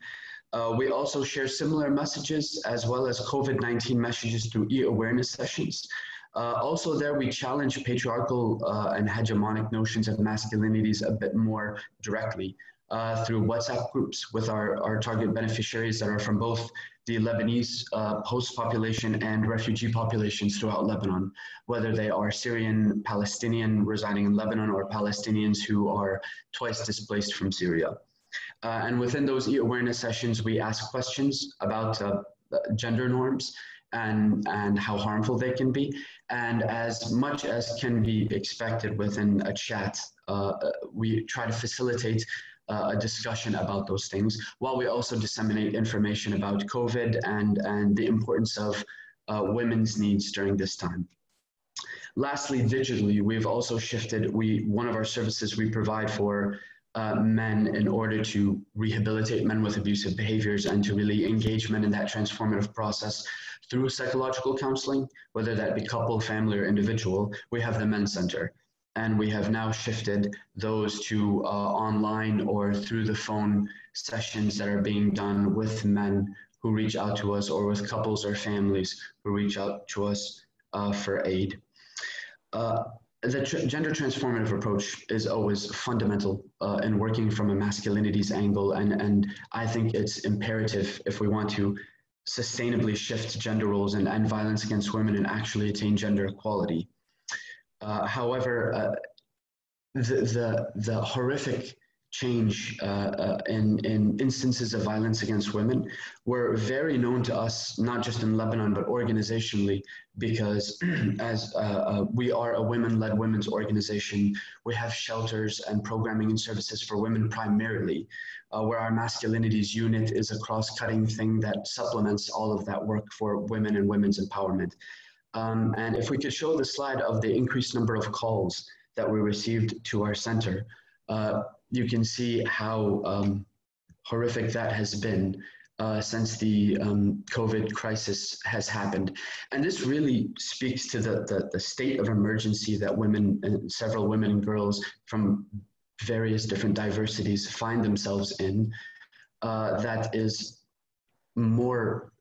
We also share similar messages as well as COVID-19 messages through e-awareness sessions. Also there we challenge patriarchal and hegemonic notions of masculinities a bit more directly through WhatsApp groups with our target beneficiaries that are from both the Lebanese host population and refugee populations throughout Lebanon, whether they are Syrian, Palestinian residing in Lebanon, or Palestinians who are twice displaced from Syria. And within those e-awareness sessions, we ask questions about gender norms and how harmful they can be. And as much as can be expected within a chat, we try to facilitate a discussion about those things, while we also disseminate information about COVID and the importance of women's needs during this time. Lastly, digitally, we've also shifted. One of our services we provide for men in order to rehabilitate men with abusive behaviors and to really engage men in that transformative process through psychological counseling, whether that be couple, family, or individual. We have the Men's Center. And we have now shifted those to online or through the phone sessions that are being done with men who reach out to us, or with couples or families who reach out to us for aid. The gender transformative approach is always fundamental in working from a masculinities angle, and I think it's imperative if we want to sustainably shift gender roles and violence against women and actually attain gender equality. However, the horrific change in instances of violence against women were very known to us, not just in Lebanon, but organizationally, because as we are a women-led women's organization, we have shelters and programming and services for women primarily, where our masculinities unit is a cross-cutting thing that supplements all of that work for women and women's empowerment. And if we could show the slide of the increased number of calls that we received to our center, you can see how horrific that has been since the COVID crisis has happened. And this really speaks to the state of emergency that women, and several women and girls from various different diversities find themselves in, that is more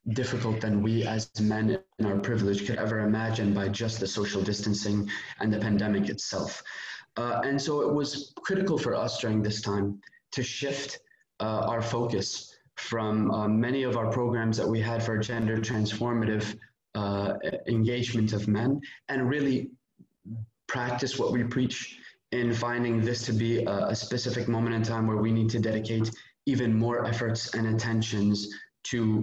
difficult than we as men in our privilege could ever imagine by just the social distancing and the pandemic itself. And so it was critical for us during this time to shift our focus from many of our programs that we had for gender transformative engagement of men, and really practice what we preach in finding this to be a specific moment in time where we need to dedicate even more efforts and attentions to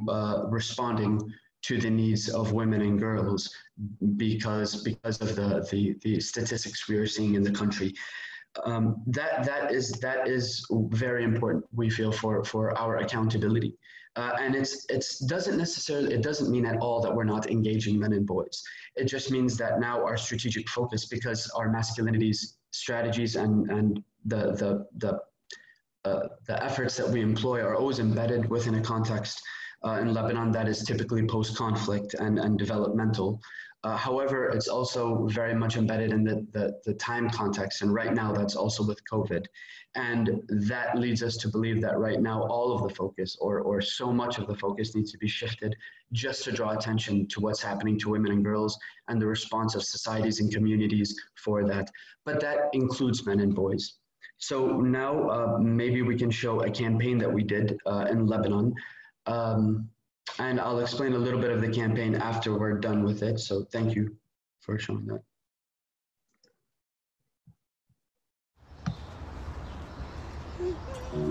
responding to the needs of women and girls because of the statistics we are seeing in the country. That is very important, we feel, for our accountability. And it doesn't mean at all that we're not engaging men and boys. It just means that now our strategic focus, because our masculinities strategies and the efforts that we employ are always embedded within a context in Lebanon that is typically post-conflict and developmental. However, it's also very much embedded in the time context, and right now that's also with COVID. And that leads us to believe that right now all of the focus, or so much of the focus, needs to be shifted just to draw attention to what's happening to women and girls and the response of societies and communities for that. But that includes men and boys. So now maybe we can show a campaign that we did in Lebanon. And I'll explain a little bit of the campaign after we're done with it. So thank you for showing that.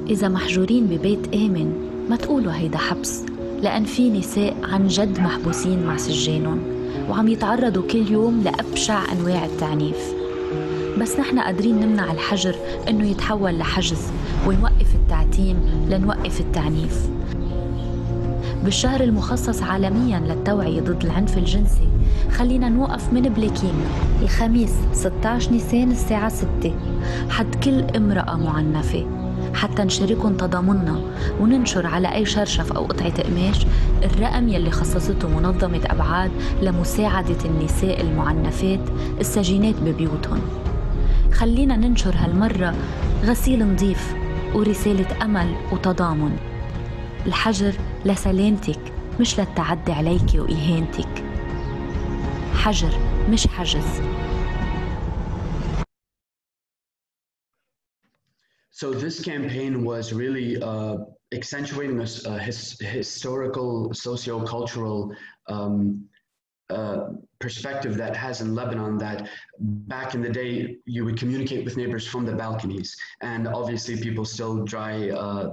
إذا محجورين ببيت آمن ما تقولوا هيدا حبس، لأن في نساء عن جد محبوسين مع سجانهم وعم يتعرضوا كل يوم لأبشع أنواع التعنيف. بس نحن قادرين نمنع الحجر إنه يتحول لحجز، ونوقف التعتيم لنوقف التعنيف. بالشهر المخصص عالمياً للتوعية ضد العنف الجنسي خلينا نوقف من بليكين الخميس 16 نيسان الساعة 6 حد كل امرأة معنفة، حتى نشاركن تضامننا وننشر على أي شرشف أو قطعة قماش الرقم يلي خصصته منظمة أبعاد لمساعدة النساء المعنفات السجينات ببيوتهم. خلينا ننشر هالمرة غسيل نظيف ورسالة أمل وتضامن. الحجر لسلامتك مش للتعدي عليك وإهانتك. حجر مش حجز. So this campaign was really accentuating a historical, socio-cultural perspective that has in Lebanon, that back in the day you would communicate with neighbors from the balconies, and obviously people still dry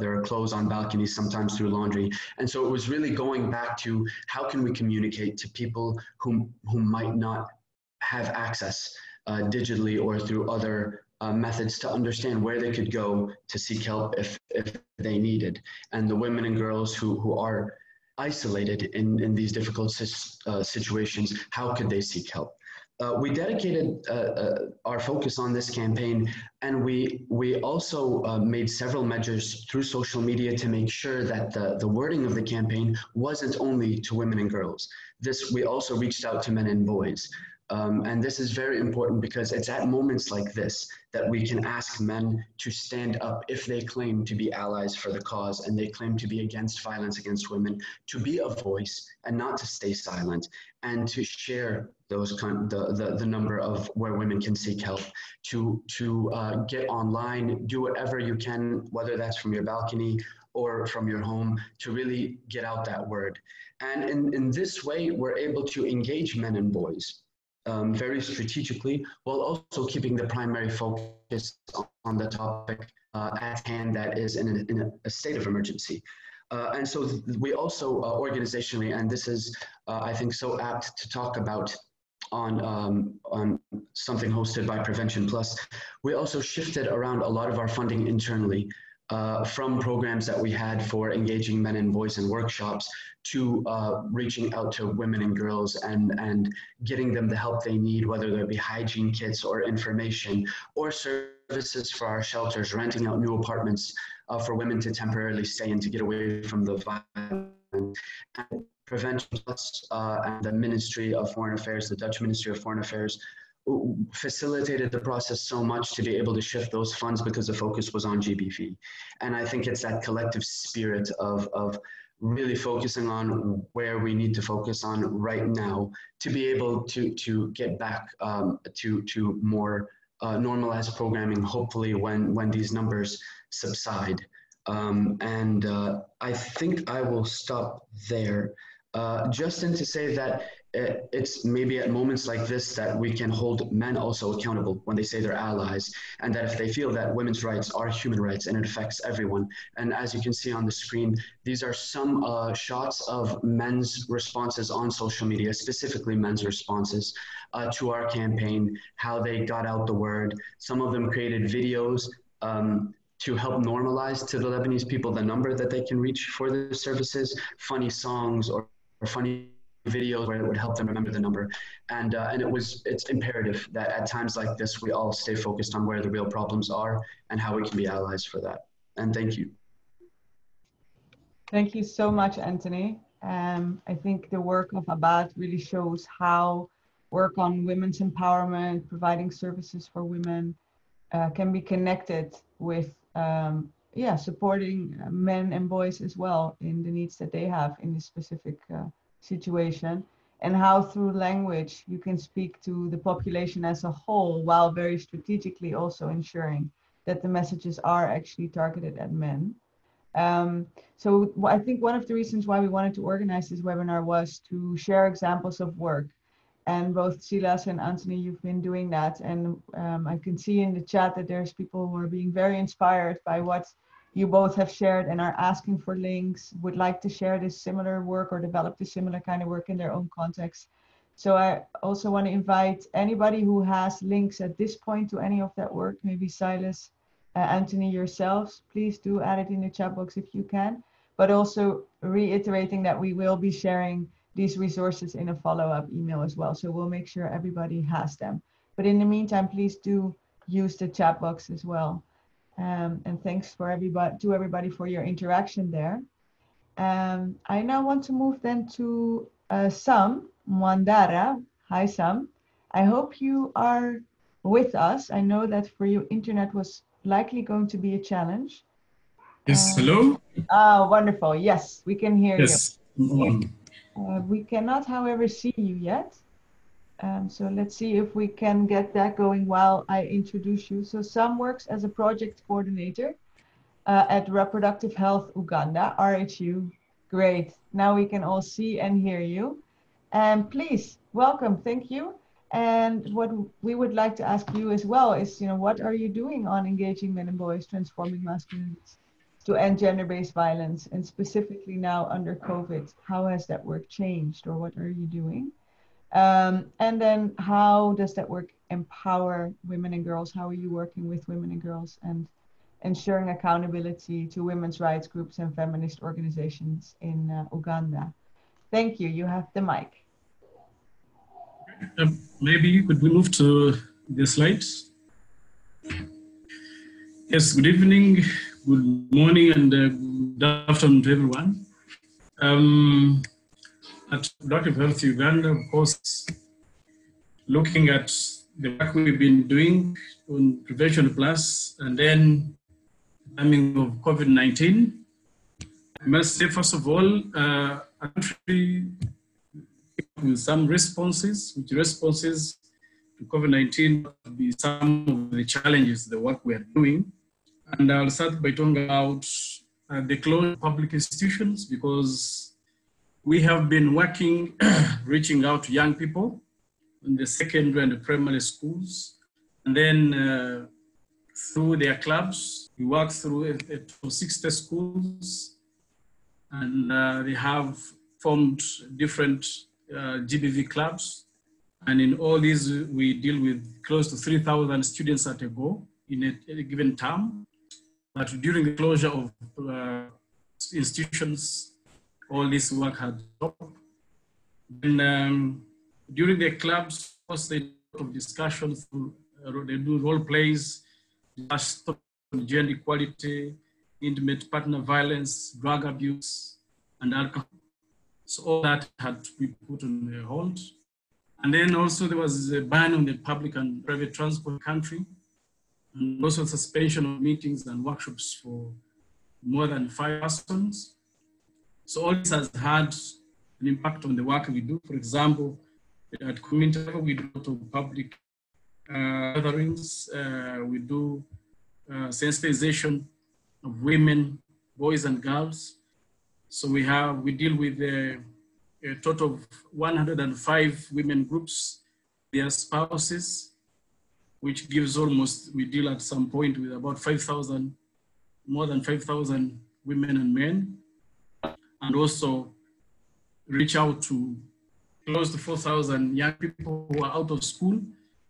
their clothes on balconies, sometimes through laundry. And so it was really going back to how can we communicate to people who might not have access digitally or through other methods to understand where they could go to seek help if they needed. And the women and girls who are isolated in these difficult situations, how could they seek help? We dedicated our focus on this campaign, and we also made several measures through social media to make sure that the wording of the campaign wasn't only to women and girls. We also reached out to men and boys. And this is very important because it's at moments like this that we can ask men to stand up if they claim to be allies for the cause and they claim to be against violence against women, to be a voice and not to stay silent, and to share those the number of where women can seek help, to get online, do whatever you can, whether that's from your balcony or from your home, to really get out that word. And in this way, we're able to engage men and boys very strategically, while also keeping the primary focus on the topic at hand that is in a state of emergency. And so we also organizationally, and this is I think so apt to talk about on something hosted by Prevention Plus, we also shifted around a lot of our funding internally from programs that we had for engaging men and boys in workshops to reaching out to women and girls and getting them the help they need, whether there be hygiene kits or information or services for our shelters, renting out new apartments for women to temporarily stay in to get away from the violence. And Prevention Plus and the Ministry of Foreign Affairs, the Dutch Ministry of Foreign Affairs, facilitated the process so much to be able to shift those funds because the focus was on GBV. And I think it's that collective spirit of really focusing on where we need to focus on right now to be able to get back to more normalize programming, hopefully when these numbers subside. I think I will stop there. Justin, to say that it's maybe at moments like this that we can hold men also accountable when they say they're allies, and that if they feel that women's rights are human rights and it affects everyone. And as you can see on the screen, these are some shots of men's responses on social media, specifically men's responses to our campaign, how they got out the word. Some of them created videos to help normalize to the Lebanese people the number that they can reach for the services, funny songs or funny videos where it would help them remember the number. And it's imperative that at times like this, we all stay focused on where the real problems are and how we can be allies for that. And thank you. Thank you so much, Anthony. I think the work of Abad really shows how work on women's empowerment, providing services for women can be connected with supporting men and boys as well in the needs that they have in this specific situation, and how through language you can speak to the population as a whole while very strategically also ensuring that the messages are actually targeted at men. So I think one of the reasons why we wanted to organize this webinar was to share examples of work. And both Silas and Anthony, you've been doing that. And I can see in the chat that there's people who are being very inspired by what you both have shared and are asking for links, would like to share this similar work or develop this similar kind of work in their own context. So I also want to invite anybody who has links at this point to any of that work, maybe Silas, Anthony, yourselves, please do add it in the chat box if you can, but also reiterating that we will be sharing these resources in a follow-up email as well. So we'll make sure everybody has them. But in the meantime, please do use the chat box as well. And thanks for everybody for your interaction there. I now want to move then to Sam Mwandara. Hi, Sam. I hope you are with us. I know that for you, internet was likely going to be a challenge. Yes, hello? Wonderful. Yes, we can hear you. Yes. We cannot, however, see you yet. So let's see if we can get that going while I introduce you. So Sam works as a project coordinator at Reproductive Health Uganda, RHU. Great. Now we can all see and hear you. And please, welcome. Thank you. And what we would like to ask you as well is, what are you doing on engaging men and boys, transforming masculinities to end gender-based violence, and specifically now under COVID, how has that work changed, or what are you doing? And then how does that work empower women and girls? How are you working with women and girls and ensuring accountability to women's rights groups and feminist organizations in Uganda? Thank you. You have the mic. Maybe could we move to the slides? Yes, good evening, good morning, and good afternoon to everyone. At Reproductive Health Uganda, of course, looking at the work we've been doing on Prevention Plus, and then the timing of COVID-19, I must say, first of all, a country with some responses, which responses to COVID-19 would be some of the challenges, the work we are doing. And I'll start by talking about the closure of public institutions, because we have been working, reaching out to young people in the secondary and the primary schools. And then through their clubs, we work through 60 schools, and they have formed different GBV clubs. And in all these, we deal with close to 3,000 students at a go in a given term. But during the closure of institutions, all this work had stopped. And during the clubs, of course, they do a lot of discussions, they do role plays, gender equality, intimate partner violence, drug abuse, and alcohol. So all that had to be put on hold. And then also there was a ban on the public and private transport in the country, and also suspension of meetings and workshops for more than 5 persons. So all this has had an impact on the work we do. For example, at community level, we do a lot of public gatherings. We do sensitization of women, boys and girls. So we deal with a total of 105 women groups, their spouses, which gives we deal at some point with about 5,000, more than 5,000 women and men, and also reach out to close to 4,000 young people who are out of school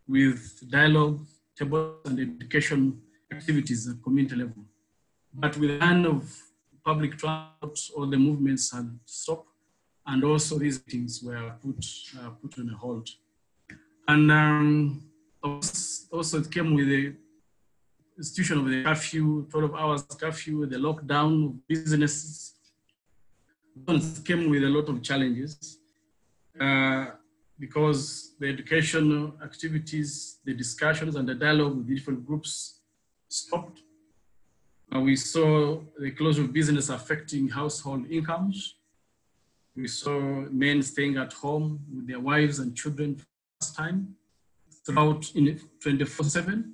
with dialogue, tables, and education activities at community level. But with the hand of public transport, all the movements had stopped, and also these meetings were put on a hold. And also it came with the institution of the curfew, 12 hours curfew, the lockdown of businesses. It came with a lot of challenges because the educational activities, the discussions and the dialogue with different groups stopped. We saw the closure of business affecting household incomes. We saw men staying at home with their wives and children for the first time throughout in 24/7,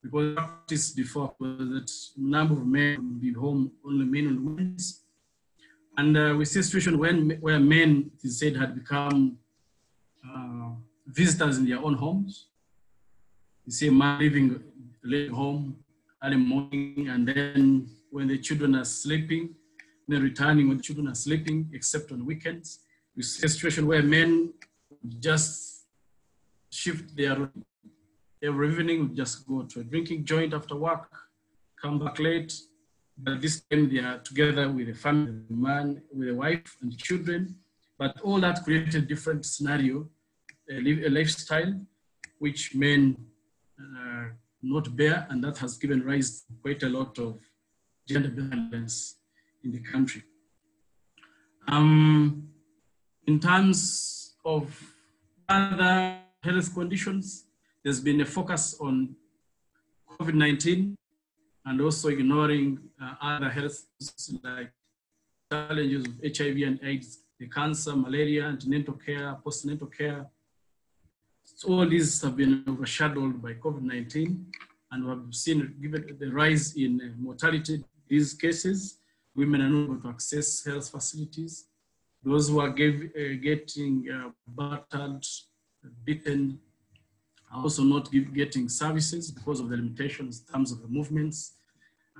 because practice before was that number of men would be home, only men on weekends. And we see a situation where men, it is said, had become visitors in their own homes. You see a man leaving home early morning, and then when the children are sleeping, then returning when the children are sleeping, except on weekends. We see a situation where men just shift their every evening, would just go to a drinking joint after work, come back late. But this time they are together with a family, the man, with a wife and children. But all that created a different scenario, a lifestyle which men not bear, and that has given rise to quite a lot of gender violence in the country. In terms of other health conditions, there's been a focus on COVID-19 and also ignoring other health like challenges of HIV and AIDS, the cancer, malaria, antenatal care, postnatal care. So all these have been overshadowed by COVID-19, and we have seen, given the rise in mortality, these cases, women are not able to access health facilities. Those who are getting battered, beaten, are also not getting services because of the limitations in terms of the movements.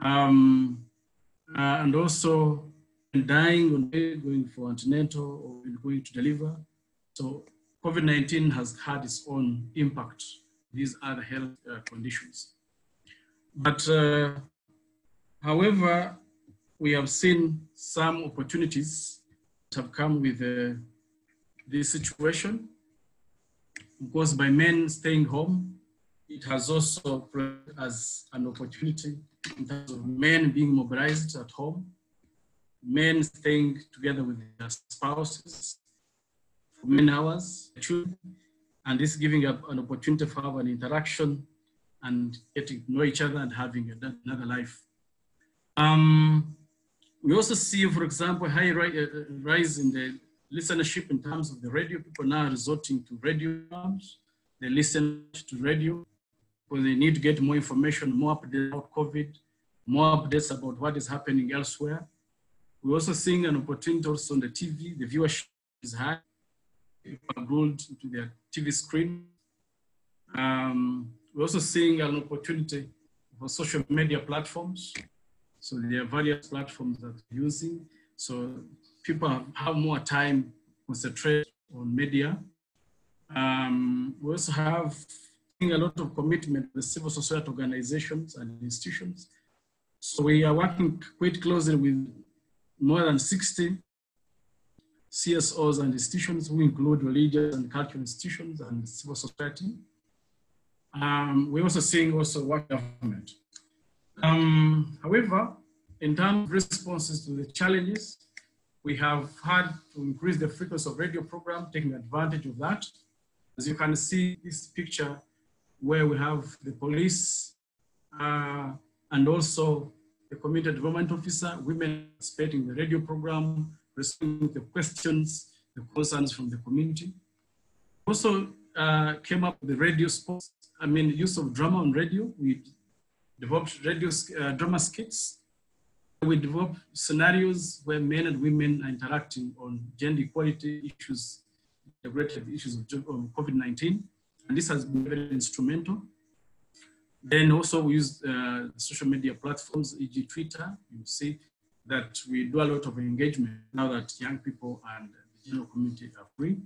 And also dying on going for antenatal or going to deliver. So COVID-19 has had its own impact, these other health conditions. But however, we have seen some opportunities that have come with this situation. Because by men staying home, it has also provided as an opportunity in terms of men being mobilized at home, men staying together with their spouses for many hours, children, and this giving up an opportunity for have an interaction and getting to know each other and having another life. We also see, for example, a high rise in the listenership in terms of the radio. People now are resorting to radio programs. They listen to radio because they need to get more information, more updates about COVID, more updates about what is happening elsewhere. We're also seeing an opportunity also on the TV. The viewership is high. People are glued to their TV screen. We're also seeing an opportunity for social media platforms. So there are various platforms that we're using. So people have more time to concentrate on media. We also have a lot of commitment with civil society organizations and institutions. So we are working quite closely with more than 60 CSOs and institutions who include religious and cultural institutions and civil society. We're also seeing work government. However, in terms of responses to the challenges, we have had to increase the frequency of radio program, taking advantage of that. As you can see this picture where we have the police and also the community development officer, women participating in the radio program, responding to the questions, the concerns from the community. Also came up with the radio spots. I mean, use of drama on radio. We developed radio drama skits. We developed scenarios where men and women are interacting on gender equality issues, integrated issues of COVID-19. And this has been very instrumental. Then also we use social media platforms, e.g. Twitter. You see that we do a lot of engagement now that young people and the general community are free.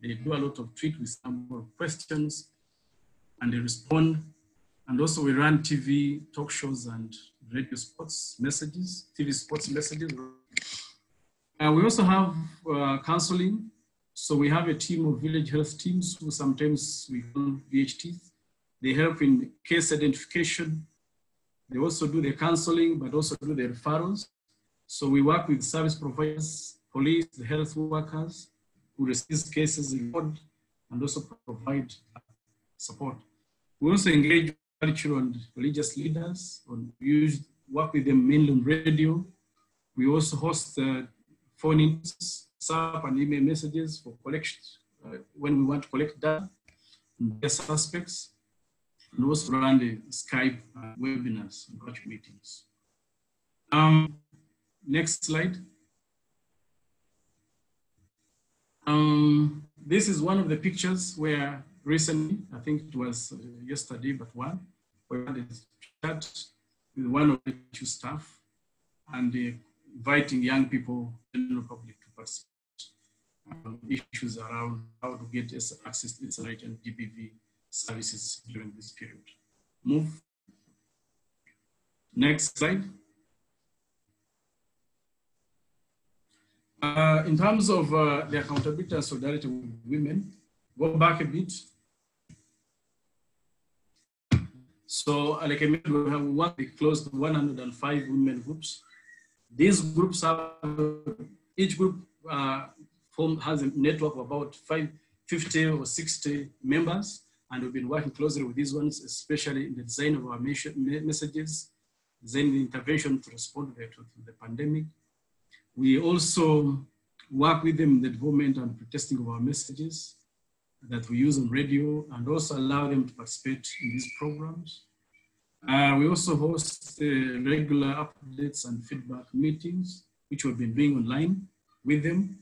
They do a lot of tweets with some questions and they respond. And also we run TV talk shows and radio sports messages, TV sports messages. We also have counseling. So we have a team of village health teams who sometimes we call VHTs. They help in case identification. They also do the counseling, but also do the referrals. So we work with service providers, police, the health workers who receive cases in court and also provide support. We also engage cultural and religious leaders. We work with them mainly on radio. We also host phone-ins, WhatsApp and email messages for collection when we want to collect data on various aspects. And also run the Skype webinars and virtual meetings. Next slide. This is one of the pictures where recently, I think it was yesterday, but one, we had a chat with one of the two staff and inviting young people, general public to participate on issues around how to get access to internet and GBV services during this period. Move. Next slide. In terms of the accountability and solidarity with women, go back a bit. So, like I mentioned, we have worked close to 105 women groups. These groups have, each group has a network of about 50 or 60 members. And we've been working closely with these ones, especially in the design of our messages, designing the intervention to respond to the pandemic. We also work with them in the development and testing of our messages that we use on radio and also allow them to participate in these programs. We also host regular updates and feedback meetings, which we've been doing online with them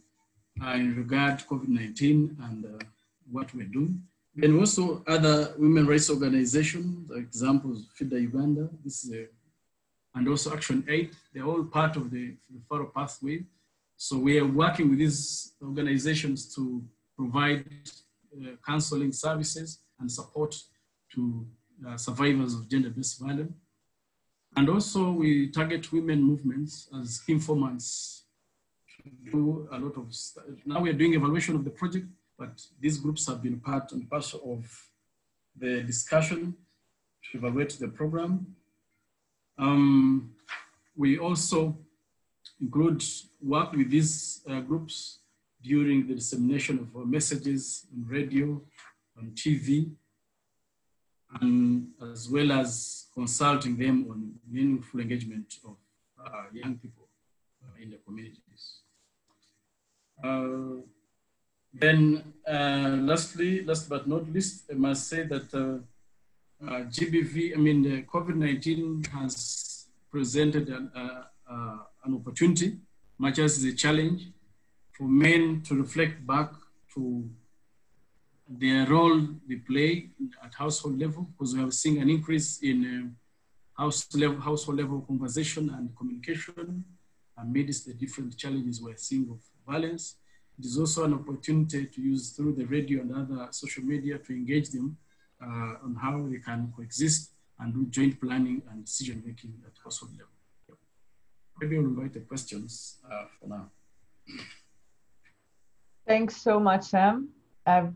in regard to COVID-19 and what we're doing. And also other women rights organizations, examples, FIDA Uganda, this is and also Action Aid, they're all part of the referral pathway. So we are working with these organizations to provide counseling services and support to survivors of gender-based violence. And also we target women movements as informants to do a lot of stuff. Now we are doing evaluation of the project, but these groups have been part and parcel of the discussion to evaluate the program. We also include work with these groups during the dissemination of messages on radio, on TV, and as well as consulting them on meaningful engagement of young people in the communities. Last but not least, I must say that GBV, I mean, the COVID-19 has presented an opportunity, much as a challenge, for men to reflect back to their role they play at household level, because we have seen an increase in household level conversation and communication amidst the different challenges we're seeing of violence. It is also an opportunity to use through the radio and other social media to engage them on how they can coexist and do joint planning and decision making at household level. Maybe I'll invite the questions for now. Thanks so much, Sam.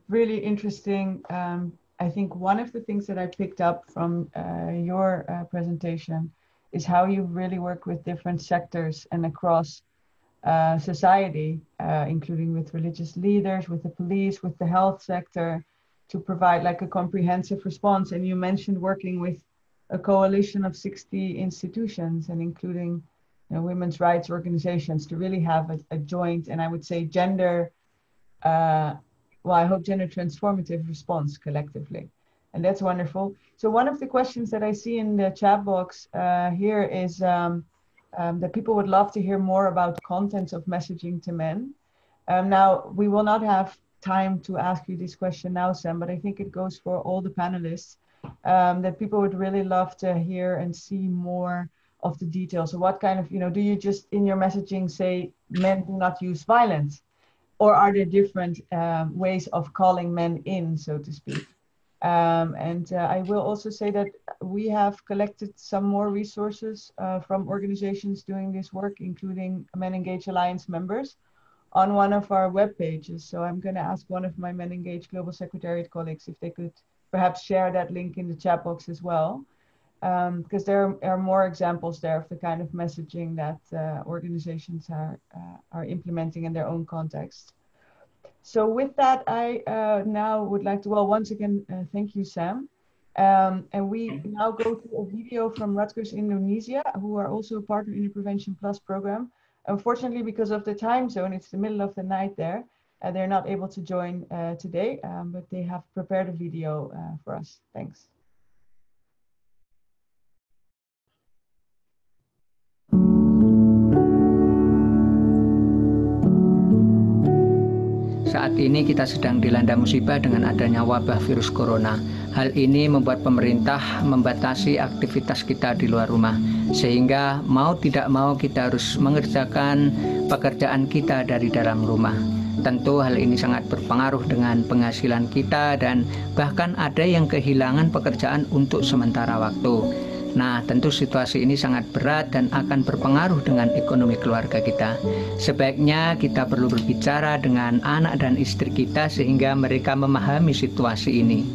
Really interesting. I think one of the things that I picked up from your presentation is how you really work with different sectors and across society, including with religious leaders, with the police, with the health sector, to provide like a comprehensive response. And you mentioned working with a coalition of 60 institutions and including women's rights organizations to really have a joint, and I would say gender well, I hope gender transformative response collectively. And that's wonderful. So one of the questions that I see in the chat box here is that people would love to hear more about contents of messaging to men. Now, we will not have time to ask you this question now, Sam, but I think it goes for all the panelists, that people would really love to hear and see more of the details. So what kind of, do you just in your messaging say men do not use violence? Or are there different ways of calling men in, so to speak? I will also say that we have collected some more resources from organizations doing this work, including Men Engage Alliance members, on one of our web pages. So I'm going to ask one of my Men Engage Global Secretariat colleagues if they could perhaps share that link in the chat box as well, because there are more examples there of the kind of messaging that organizations are implementing in their own context. So with that, I now would like to, well, once again, thank you, Sam. And we now go to a video from Rutgers Indonesia, who are also a partner in the Prevention Plus program. Unfortunately, because of the time zone, it's the middle of the night there. They're not able to join today, but they have prepared a video for us. Thanks. Saat ini kita sedang dilanda musibah dengan adanya wabah virus corona. Hal ini membuat pemerintah membatasi aktivitas kita di luar rumah, sehingga mau tidak mau kita harus mengerjakan pekerjaan kita dari dalam rumah. Tentu hal ini sangat berpengaruh dengan penghasilan kita dan bahkan ada yang kehilangan pekerjaan untuk sementara waktu. Nah, tentu situasi ini sangat berat dan akan berpengaruh dengan ekonomi keluarga kita. Sebaiknya kita perlu berbicara dengan anak dan istri kita sehingga mereka memahami situasi ini.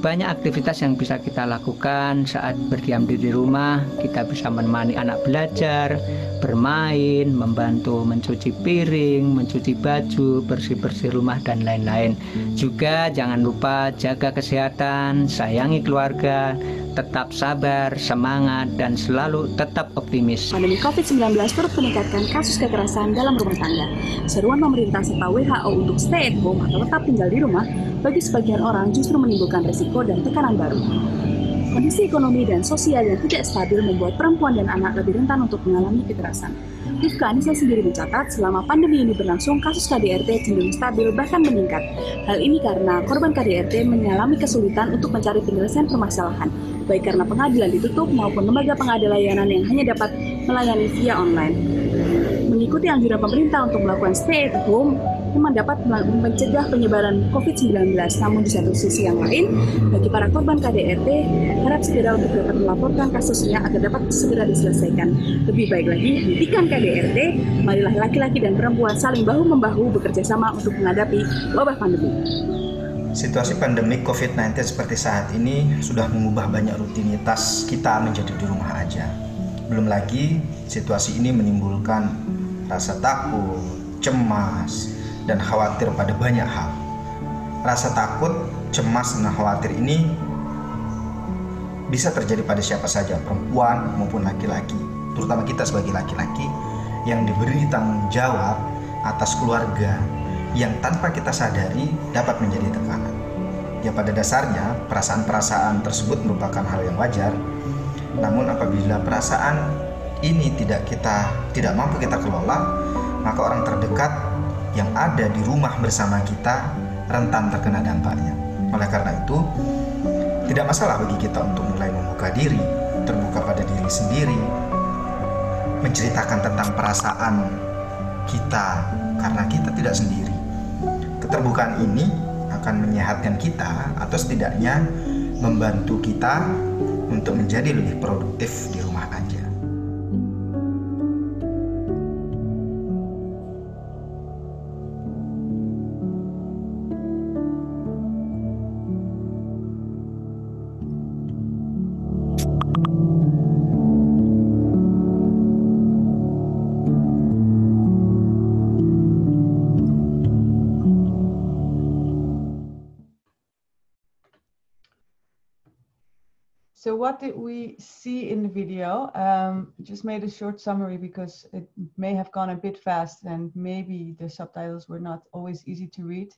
Banyak aktivitas yang bisa kita lakukan saat berdiam diri di rumah. Kita bisa menemani anak belajar, bermain, membantu mencuci piring, mencuci baju, bersih-bersih rumah, dan lain-lain. Juga jangan lupa jaga kesehatan, sayangi keluarga, tetap sabar, semangat, dan selalu tetap optimis. Pandemi COVID-19 turut meningkatkan kasus kekerasan dalam rumah tangga. Seruan pemerintah serta WHO untuk stay at home atau tetap tinggal di rumah bagi sebagian orang justru menimbulkan risiko dan tekanan baru. Kondisi ekonomi dan sosial yang tidak stabil membuat perempuan dan anak lebih rentan untuk mengalami kekerasan. Rifka Anissa sendiri mencatat selama pandemi ini berlangsung kasus KDRT cenderung stabil bahkan meningkat. Hal ini karena korban KDRT mengalami kesulitan untuk mencari penyelesaian permasalahan, baik karena pengadilan ditutup maupun lembaga pengadaan layanan yang hanya dapat melayani via online. Mengikuti anjuran pemerintah untuk melakukan stay at home memang dapat mencegah penyebaran COVID-19. Namun di satu sisi yang lain, bagi para korban KDRT, harap segera untuk dapat melaporkan kasusnya agar dapat segera diselesaikan. Lebih baik lagi, hentikan KDRT, marilah laki-laki dan perempuan saling bahu-membahu bekerja sama untuk menghadapi wabah pandemi. Situasi pandemi COVID-19 seperti saat ini sudah mengubah banyak rutinitas kita menjadi di rumah aja. Belum lagi, situasi ini menimbulkan rasa takut, cemas, dan khawatir pada banyak hal. Rasa takut, cemas, dan khawatir ini bisa terjadi pada siapa saja, perempuan maupun laki-laki, terutama kita sebagai laki-laki yang diberi tanggung jawab atas keluarga yang tanpa kita sadari dapat menjadi tekanan. Ya, pada dasarnya perasaan-perasaan tersebut merupakan hal yang wajar. Namun apabila perasaan ini tidak mampu kita kelola, maka orang terdekat yang ada di rumah bersama kita rentan terkena dampaknya. Oleh karena itu, tidak masalah bagi kita untuk mulai membuka diri, terbuka pada diri sendiri, menceritakan tentang perasaan kita karena kita tidak sendiri. Keterbukaan ini akan menyehatkan kita atau setidaknya membantu kita untuk menjadi lebih produktif di rumah aja. So what did we see in the video? Just made a short summary because it may have gone a bit fast and maybe the subtitles were not always easy to read.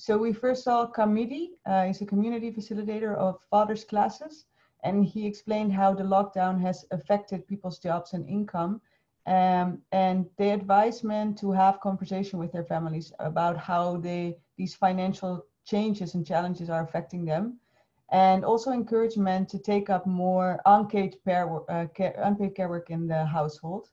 So we first saw Kamidi, he's a community facilitator of fathers classes, and he explained how the lockdown has affected people's jobs and income. And they advise men to have conversation with their families about how these financial changes and challenges are affecting them, and also encourage men to take up more unpaid care work in the household.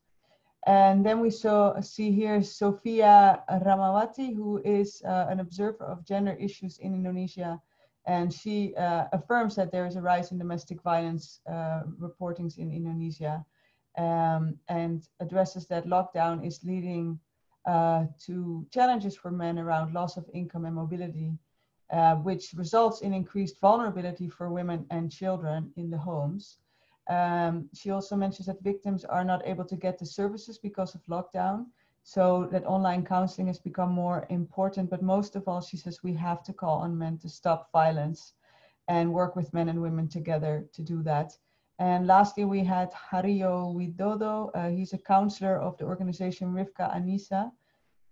And then we see here Sofia Ramawati, who is an observer of gender issues in Indonesia. And she affirms that there is a rise in domestic violence reportings in Indonesia, and addresses that lockdown is leading to challenges for men around loss of income and mobility, which results in increased vulnerability for women and children in the homes. She also mentions that victims are not able to get the services because of lockdown, so that online counseling has become more important. But most of all, she says we have to call on men to stop violence and work with men and women together to do that. And lastly, we had Hario Widodo. He's a counselor of the organization Rivka Anissa,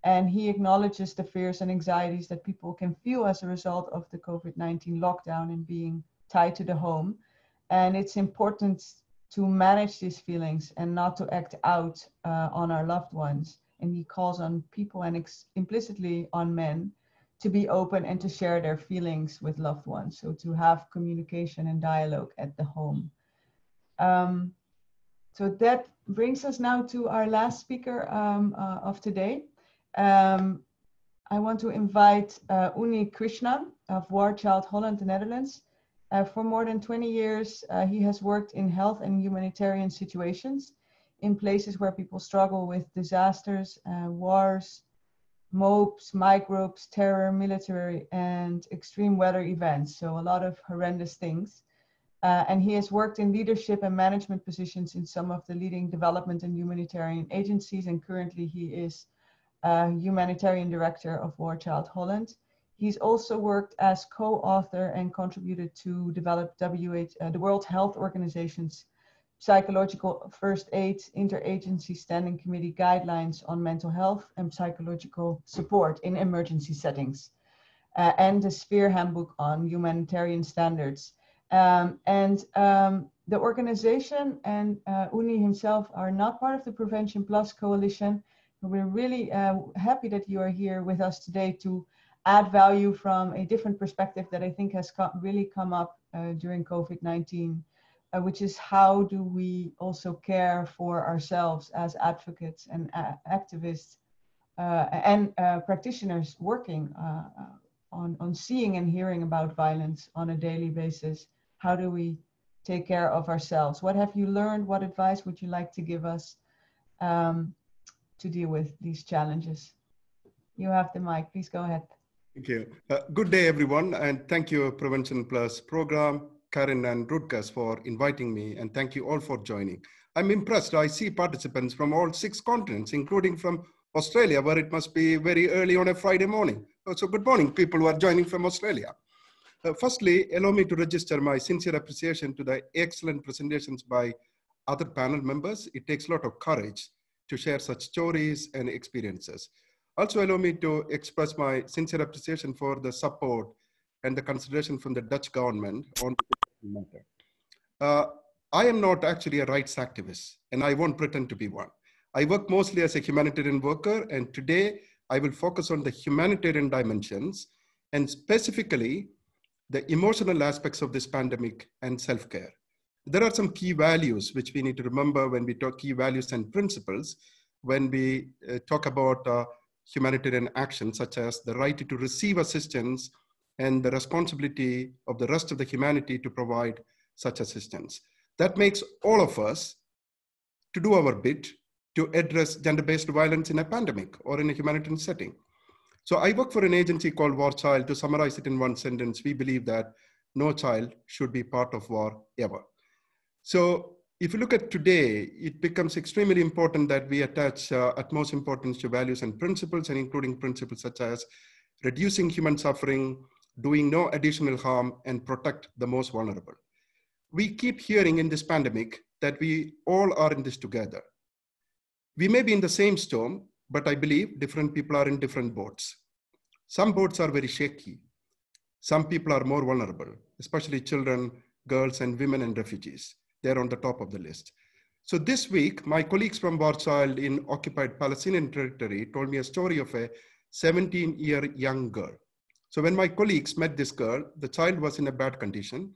and he acknowledges the fears and anxieties that people can feel as a result of the COVID-19 lockdown and being tied to the home. And it's important to manage these feelings and not to act out on our loved ones. And he calls on people and implicitly on men to be open and to share their feelings with loved ones. So to have communication and dialogue at the home. So that brings us now to our last speaker of today. I want to invite Uni Krishnan of War Child Holland, the Netherlands. For more than 20 years, he has worked in health and humanitarian situations in places where people struggle with disasters, wars, mobs, microbes, terror, military, and extreme weather events. So a lot of horrendous things. And he has worked in leadership and management positions in some of the leading development and humanitarian agencies. And currently he is humanitarian director of War Child Holland. He's also worked as co-author and contributed to develop the World Health Organization's Psychological First Aid Interagency Standing Committee guidelines on mental health and psychological support in emergency settings, and the Sphere Handbook on Humanitarian Standards. The organization and Uni himself are not part of the Prevention Plus Coalition. We're really happy that you are here with us today to add value from a different perspective that I think has really come up during COVID-19, which is how do we also care for ourselves as advocates and activists and practitioners working on seeing and hearing about violence on a daily basis. How do we take care of ourselves? What have you learned? What advice would you like to give us to deal with these challenges? You have the mic, please go ahead. Thank you. Good day, everyone, and thank you, Prevention Plus program, Karen and Rutgers, for inviting me, and thank you all for joining. I'm impressed. I see participants from all 6 continents, including from Australia, where it must be very early on a Friday morning. So good morning, people who are joining from Australia. Firstly, allow me to register my sincere appreciation to the excellent presentations by other panel members. It takes a lot of courage to share such stories and experiences. Also, allow me to express my sincere appreciation for the support and the consideration from the Dutch government on the matter. I am not actually a rights activist, and I won't pretend to be one. I work mostly as a humanitarian worker, and today I will focus on the humanitarian dimensions and specifically the emotional aspects of this pandemic and self-care. There are some key values which we need to remember when we talk key values and principles when we talk about humanitarian action, such as the right to receive assistance and the responsibility of the rest of the humanity to provide such assistance. That makes all of us to do our bit to address gender-based violence in a pandemic or in a humanitarian setting. So I work for an agency called War Child. To summarize it in one sentence, we believe that no child should be part of war ever. So if you look at today, it becomes extremely important that we attach utmost importance to values and principles, and including principles such as reducing human suffering, doing no additional harm, and protect the most vulnerable. We keep hearing in this pandemic that we all are in this together. We may be in the same storm, but I believe different people are in different boats. Some boats are very shaky. Some people are more vulnerable, especially children, girls, and women and refugees. They're on the top of the list. So this week, my colleagues from War Child in occupied Palestinian territory told me a story of a 17-year young girl. So when my colleagues met this girl, the child was in a bad condition.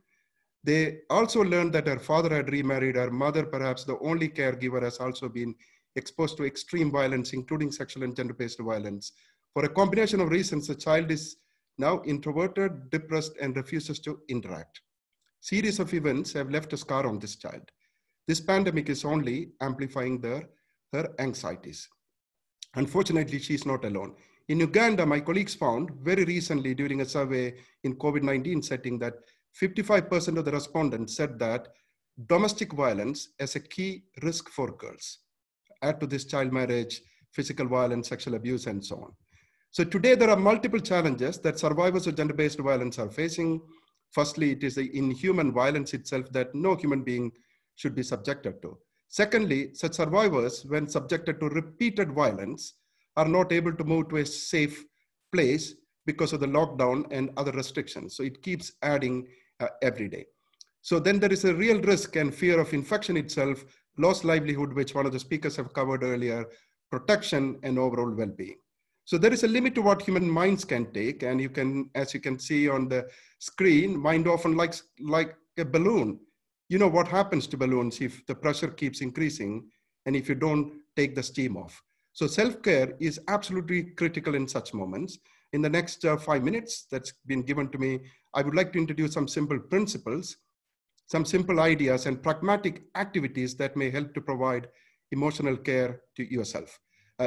They also learned that her father had remarried. Her mother, perhaps the only caregiver, has also been exposed to extreme violence, including sexual and gender-based violence. For a combination of reasons, the child is now introverted, depressed, and refuses to interact. Series of events have left a scar on this child. This pandemic is only amplifying her anxieties. Unfortunately, she's not alone. In Uganda, my colleagues found very recently during a survey in COVID-19 setting that 55% of the respondents said that domestic violence is a key risk for girls. Add to this child marriage, physical violence, sexual abuse, and so on. So today there are multiple challenges that survivors of gender-based violence are facing. Firstly, it is the inhuman violence itself that no human being should be subjected to. Secondly, such survivors, when subjected to repeated violence, are not able to move to a safe place because of the lockdown and other restrictions. So it keeps adding every day. So then there is a real risk and fear of infection itself, lost livelihood, which one of the speakers have covered earlier, protection, and overall well-being. So there is a limit to what human minds can take. And you can, as you can see on the screen, mind often likes like a balloon. You know what happens to balloons if the pressure keeps increasing and if you don't take the steam off. So self-care is absolutely critical in such moments. In the next 5 minutes that's been given to me, I would like to introduce some simple principles, some simple ideas and pragmatic activities that may help to provide emotional care to yourself.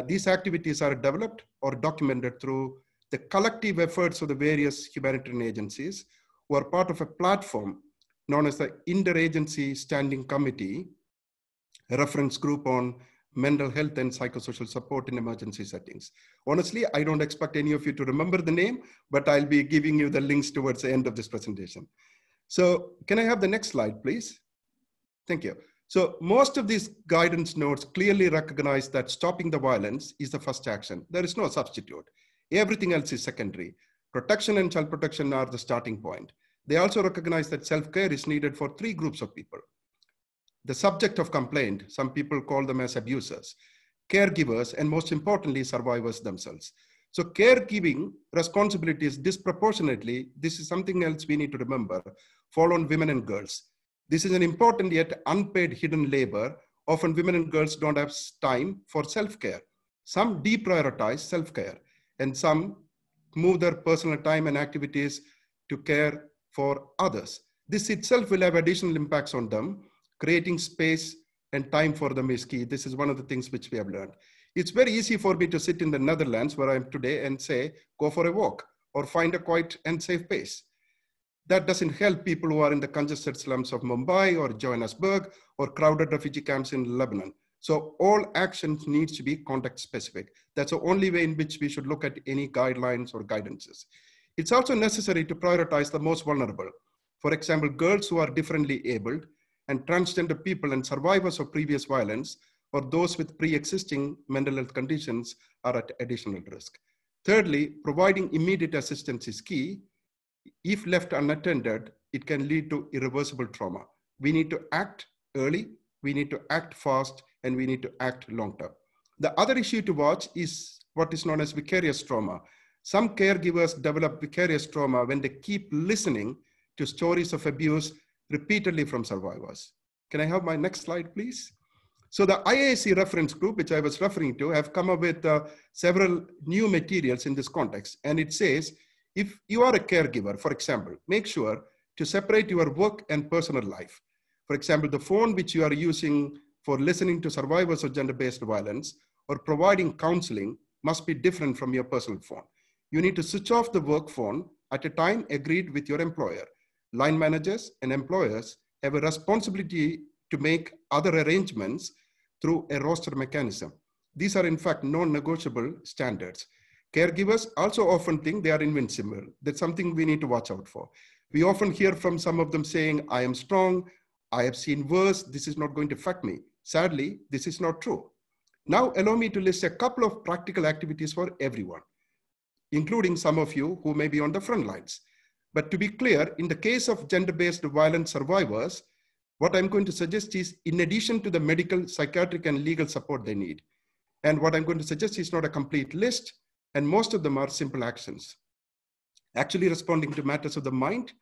These activities are developed or documented through the collective efforts of the various humanitarian agencies who are part of a platform known as the Interagency Standing Committee, a reference group on mental health and psychosocial support in emergency settings. Honestly, I don't expect any of you to remember the name, but I'll be giving you the links towards the end of this presentation. So can I have the next slide, please? Thank you. So most of these guidance notes clearly recognize that stopping the violence is the first action. There is no substitute. Everything else is secondary. Protection and child protection are the starting point. They also recognize that self-care is needed for 3 groups of people. The subject of complaint, some people call them as abusers, caregivers, and most importantly, survivors themselves. So caregiving responsibilities disproportionately, this is something else we need to remember, fall on women and girls. This is an important yet unpaid hidden labor. Often women and girls don't have time for self-care. Some deprioritize self-care and some move their personal time and activities to care for others. This itself will have additional impacts on them. Creating space and time for them is key. This is one of the things which we have learned. It's very easy for me to sit in the Netherlands where I am today and say, go for a walk or find a quiet and safe place. That doesn't help people who are in the congested slums of Mumbai or Johannesburg or crowded refugee camps in Lebanon. So all actions needs to be context specific. That's the only way in which we should look at any guidelines or guidances. It's also necessary to prioritize the most vulnerable. For example, girls who are differently abled and transgender people and survivors of previous violence or those with pre-existing mental health conditions are at additional risk. Thirdly, providing immediate assistance is key. If left unattended, it can lead to irreversible trauma. We need to act early, we need to act fast, and we need to act long-term. The other issue to watch is what is known as vicarious trauma. Some caregivers develop vicarious trauma when they keep listening to stories of abuse repeatedly from survivors. Can I have my next slide, please? So the IAC reference group, which I was referring to, have come up with several new materials in this context. And it says, if you are a caregiver, for example, make sure to separate your work and personal life. For example, the phone which you are using for listening to survivors of gender-based violence or providing counseling must be different from your personal phone. You need to switch off the work phone at a time agreed with your employer. Line managers and employers have a responsibility to make other arrangements through a roster mechanism. These are in fact non-negotiable standards. Caregivers also often think they are invincible. That's something we need to watch out for. We often hear from some of them saying, I am strong, I have seen worse, this is not going to affect me. Sadly, this is not true. Now allow me to list a couple of practical activities for everyone. including some of you who may be on the front lines. But to be clear, in the case of gender-based violence survivors, what I'm going to suggest is, in addition to the medical, psychiatric, and legal support they need, and what I'm going to suggest is not a complete list, and most of them are simple actions. Actually responding to matters of the mind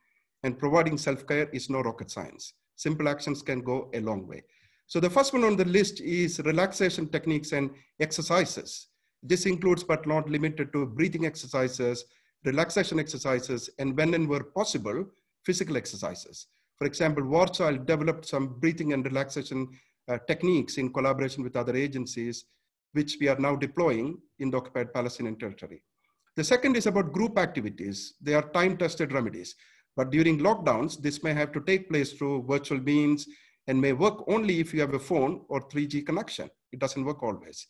and providing self-care is no rocket science. Simple actions can go a long way. So the first one on the list is relaxation techniques and exercises. This includes, but not limited to, breathing exercises, relaxation exercises, and when and where possible, physical exercises. For example, Warchild developed some breathing and relaxation techniques in collaboration with other agencies, which we are now deploying in the occupied Palestinian territory. The second is about group activities. They are time-tested remedies, but during lockdowns, this may have to take place through virtual means and may work only if you have a phone or 3G connection. It doesn't work always.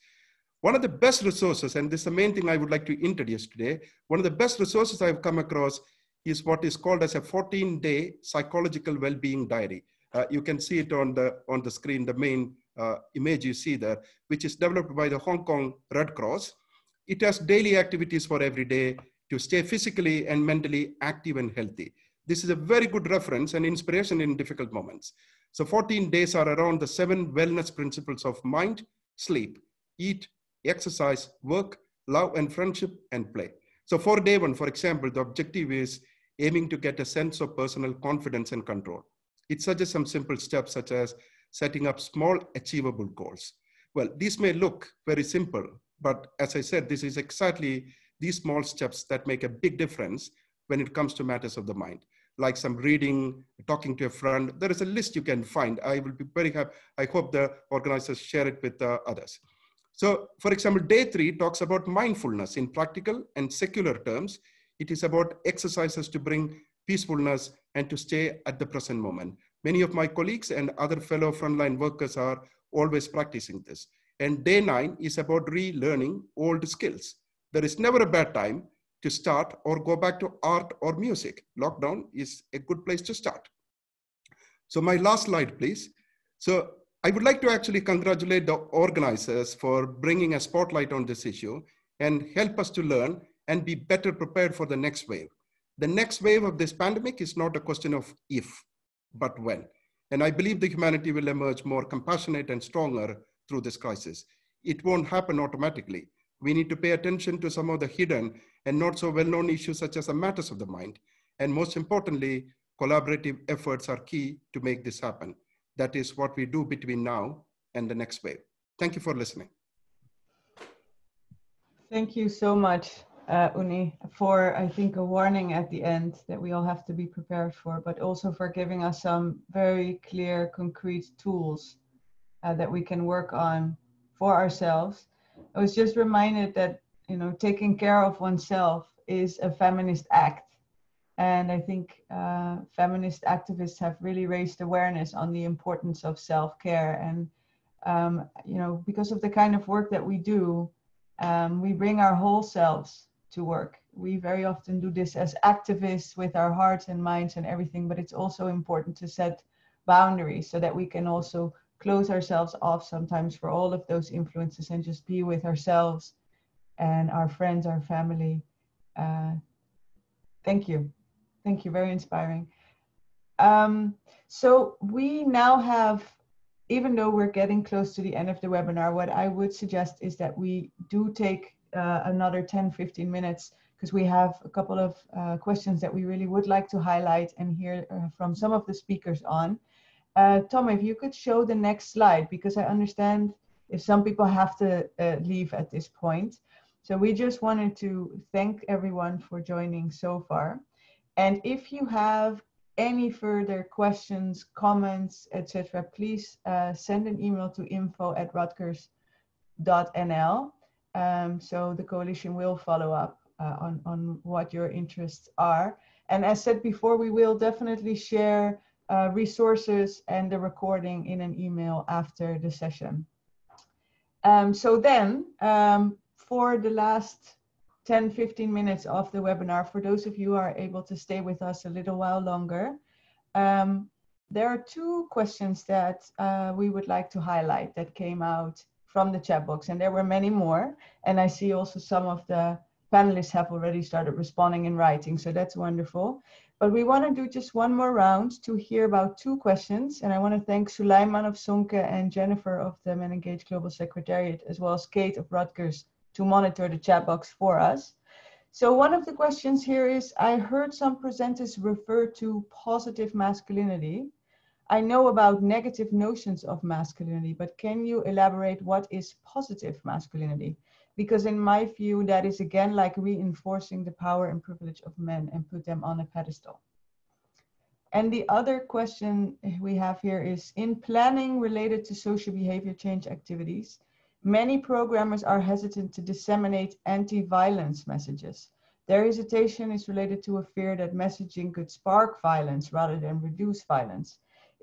One of the best resources, and this is the main thing I would like to introduce today, one of the best resources I've come across is what is called as a 14-day psychological well-being diary. You can see it on the screen, the main image you see there, which is developed by the Hong Kong Red Cross. It has daily activities for every day to stay physically and mentally active and healthy. This is a very good reference and inspiration in difficult moments. So 14 days are around the 7 wellness principles of mind, sleep, eat, exercise, work, love and friendship, and play. So for day one, for example, the objective is aiming to get a sense of personal confidence and control. It suggests some simple steps such as setting up small achievable goals. Well, these may look very simple, but as I said, this is exactly these small steps that make a big difference when it comes to matters of the mind, like some reading, talking to a friend. There is a list you can find. I will be very happy. I hope the organizers share it with others. So for example, day 3 talks about mindfulness in practical and secular terms. It is about exercises to bring peacefulness and to stay at the present moment. Many of my colleagues and other fellow frontline workers are always practicing this. And day 9 is about relearning old skills. There is never a bad time to start or go back to art or music. Lockdown is a good place to start. So my last slide, please. So I would like to actually congratulate the organizers for bringing a spotlight on this issue and help us to learn and be better prepared for the next wave. The next wave of this pandemic is not a question of if, but when. And I believe the humanity will emerge more compassionate and stronger through this crisis. It won't happen automatically. We need to pay attention to some of the hidden and not so well-known issues such as the matters of the mind. And most importantly, collaborative efforts are key to make this happen. That is what we do between now and the next wave. Thank you for listening. Thank you so much, Uni, for, I think, a warning at the end that we all have to be prepared for, but also for giving us some very clear, concrete tools that we can work on for ourselves. I was just reminded that, you know, taking care of oneself is a feminist act. And I think feminist activists have really raised awareness on the importance of self-care. And, you know, because of the kind of work that we do, we bring our whole selves to work. We very often do this as activists with our hearts and minds and everything, but it's also important to set boundaries so that we can also close ourselves off sometimes for all of those influences and just be with ourselves and our friends, our family. Thank you. Thank you, very inspiring. So we now have, even though we're getting close to the end of the webinar, what I would suggest is that we do take another 10-15 minutes, because we have a couple of questions that we really would like to highlight and hear from some of the speakers on. Tom, if you could show the next slide, because I understand if some people have to leave at this point. So we just wanted to thank everyone for joining so far. And if you have any further questions, comments, etc., please send an email to info@rutgers.nl. So the coalition will follow up on what your interests are. And as said before, we will definitely share resources and the recording in an email after the session. So then, for the last 10-15 minutes of the webinar, for those of you who are able to stay with us a little while longer, there are 2 questions that we would like to highlight that came out from the chat box, and there were many more, and I see also some of the panelists have already started responding in writing, so that's wonderful. But we want to do just one more round to hear about 2 questions. And I want to thank Sulaiman of Sonke and Jennifer of the Men Engaged Global Secretariat, as well as Kate of Rutgers, to monitor the chat box for us. So one of the questions here is, I heard some presenters refer to positive masculinity. I know about negative notions of masculinity, but can you elaborate what is positive masculinity? Because in my view, that is again like reinforcing the power and privilege of men and put them on a pedestal. And the other question we have here is, in planning related to social behavior change activities, many programmers are hesitant to disseminate anti-violence messages. Their hesitation is related to a fear that messaging could spark violence rather than reduce violence.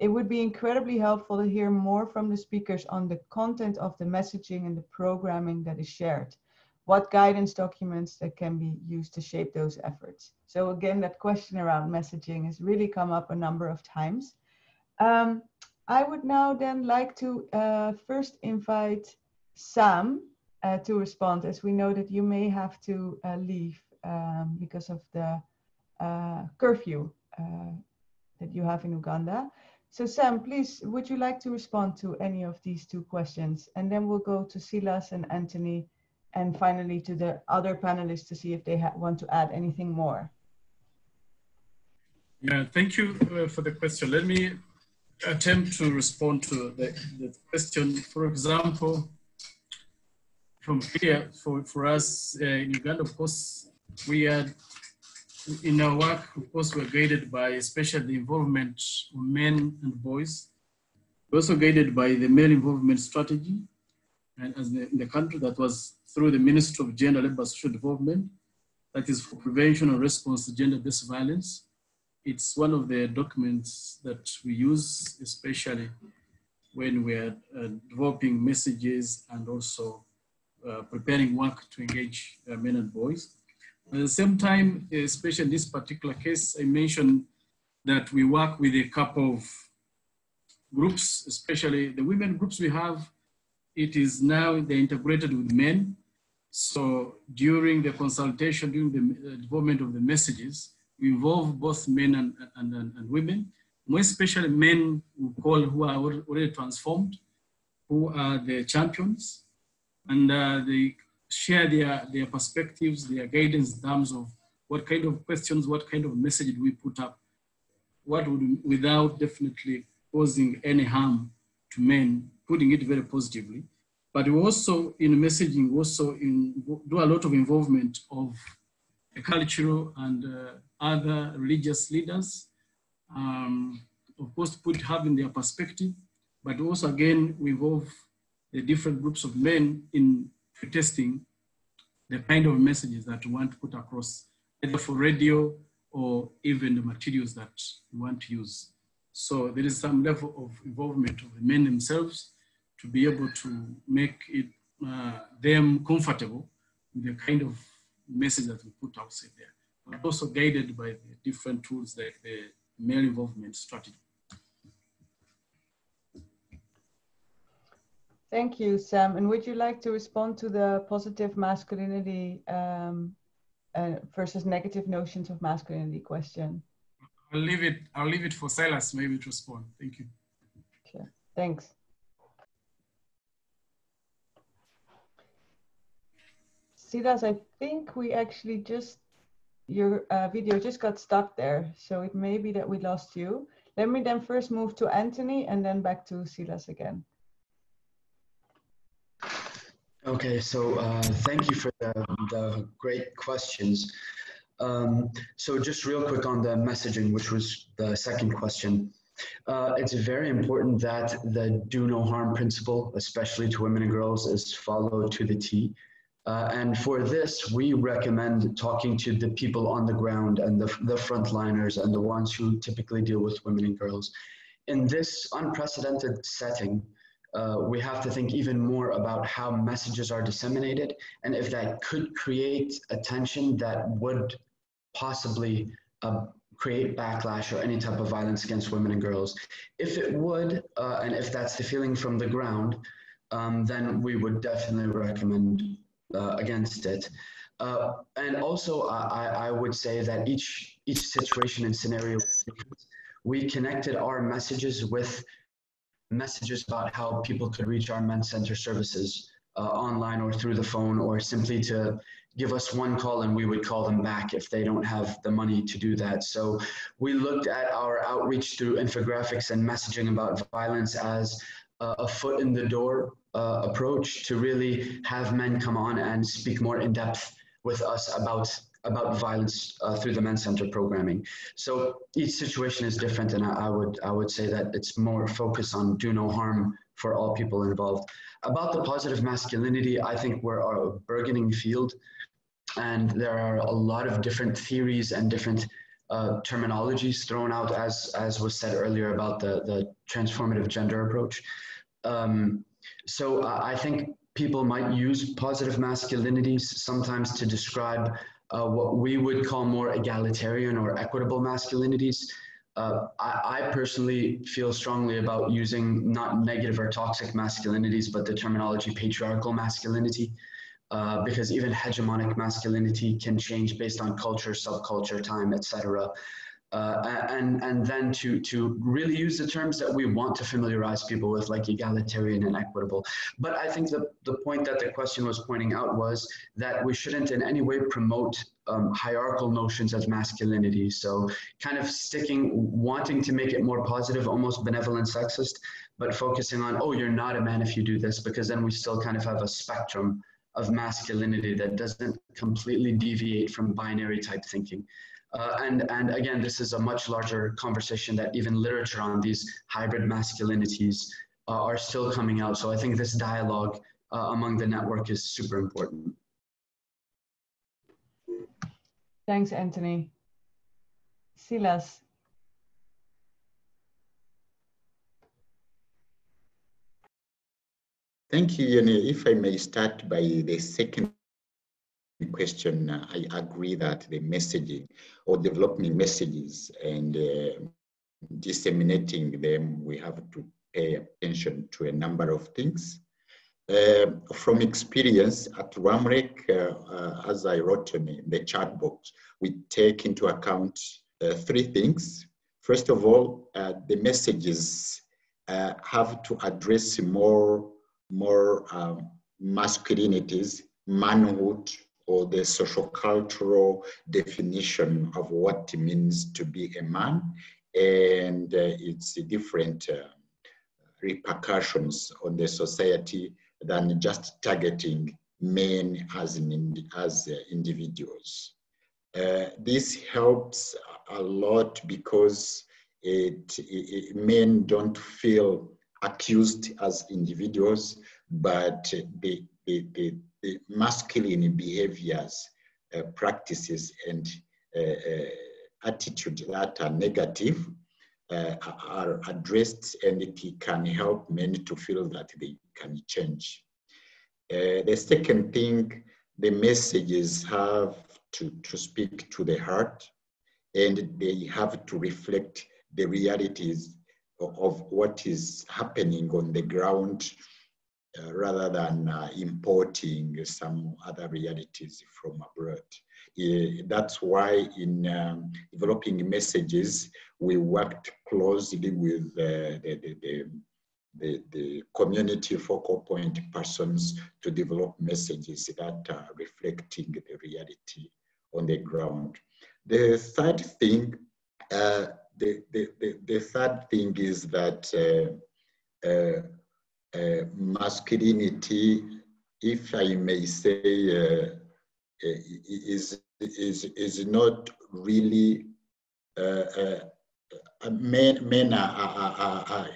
It would be incredibly helpful to hear more from the speakers on the content of the messaging and the programming that is shared. What guidance documents that can be used to shape those efforts. So again, that question around messaging has really come up a number of times. I would now then like to first invite Sam to respond, as we know that you may have to leave because of the curfew that you have in Uganda. So Sam, please, would you like to respond to any of these 2 questions? And then we'll go to Silas and Anthony, and finally to the other panelists to see if they want to add anything more. Yeah, thank you for the question. Let me attempt to respond to the question. For example, from here, for us in Uganda, of course, we are in our work, of course, we're guided by especially the involvement of men and boys. We're also guided by the male involvement strategy, and as in the country, that was through the Ministry of Gender, Labour, Social Development, that is for prevention and response to gender-based violence. It's one of the documents that we use, especially when we're developing messages and also preparing work to engage men and boys. At the same time, especially in this particular case, I mentioned that we work with a couple of groups, especially the women groups we have. It is now they're integrated with men. So during the consultation, during the development of the messages, we involve both men and women, more especially men who are already transformed, who are the champions, and they share their perspectives, their guidance in terms of what kind of questions, what kind of message do we put up, without definitely causing any harm to men, putting it very positively. But we also, in messaging, do a lot of involvement of the cultural and other religious leaders, of course, having their perspective, but also, again, we involve the different groups of men in testing the kind of messages that we want to put across, either for radio or even the materials that we want to use. So there is some level of involvement of the men themselves to be able to make it them comfortable with the kind of message that we put outside there, but also guided by the different tools like the male involvement strategy. Thank you, Sam. And would you like to respond to the positive masculinity versus negative notions of masculinity question? I'll leave it for Silas maybe to respond. Thank you. Sure. Thanks. Silas, I think we actually your video just got stuck there. So it may be that we lost you. Let me then first move to Anthony and then back to Silas again. Okay, so thank you for the great questions. So just real quick on the messaging, which was the second question. It's very important that the do no harm principle, especially to women and girls, is followed to the T. And for this, we recommend talking to the people on the ground and the frontliners and the ones who typically deal with women and girls. In this unprecedented setting, we have to think even more about how messages are disseminated and if that could create a tension that would possibly create backlash or any type of violence against women and girls. If it would, and if that's the feeling from the ground, then we would definitely recommend against it. And also, I would say that each situation and scenario, we connected our messages with messages about how people could reach our men's center services online or through the phone, or simply to give us one call and we would call them back if they don't have the money to do that. So we looked at our outreach through infographics and messaging about violence as a foot in the door approach to really have men come on and speak more in depth with us about violence through the men's center programming. So each situation is different, and I would say that it's more focused on do no harm for all people involved. About the positive masculinity, I think we're a burgeoning field, and there are a lot of different theories and different terminologies thrown out, as was said earlier about the transformative gender approach. So I think people might use positive masculinities sometimes to describe what we would call more egalitarian or equitable masculinities. I personally feel strongly about using not negative or toxic masculinities, but the terminology patriarchal masculinity, because even hegemonic masculinity can change based on culture, subculture, time, etc. And then to really use the terms that we want to familiarize people with, like egalitarian and equitable. But I think the point that the question was pointing out was that we shouldn't in any way promote hierarchical notions of masculinity. So kind of wanting to make it more positive, almost benevolent sexist, but focusing on, oh, you're not a man if you do this, because then we still kind of have a spectrum of masculinity that doesn't completely deviate from binary type thinking. And again, this is a much larger conversation that even literature on these hybrid masculinities are still coming out. So I think this dialogue among the network is super important. Thanks, Anthony. Silas. Thank you, Yoni. If I may start by the second question, I agree that the messaging or developing messages and disseminating them, we have to pay attention to a number of things. From experience at RAMREC, as I wrote in the chat box, we take into account three things. First of all, the messages have to address more masculinities, manhood, or the social-cultural definition of what it means to be a man, and its different repercussions on the society than just targeting men as individuals. This helps a lot because men don't feel accused as individuals, but the masculine behaviors, practices, and attitudes that are negative are addressed, and it can help men to feel that they can change. The second thing, the messages have to speak to the heart, and they have to reflect the realities of what is happening on the ground, rather than importing some other realities from abroad. That's why in developing messages, we worked closely with the community focal point persons to develop messages that are reflecting the reality on the ground. The third thing, the third thing is that masculinity, if I may say, is not really men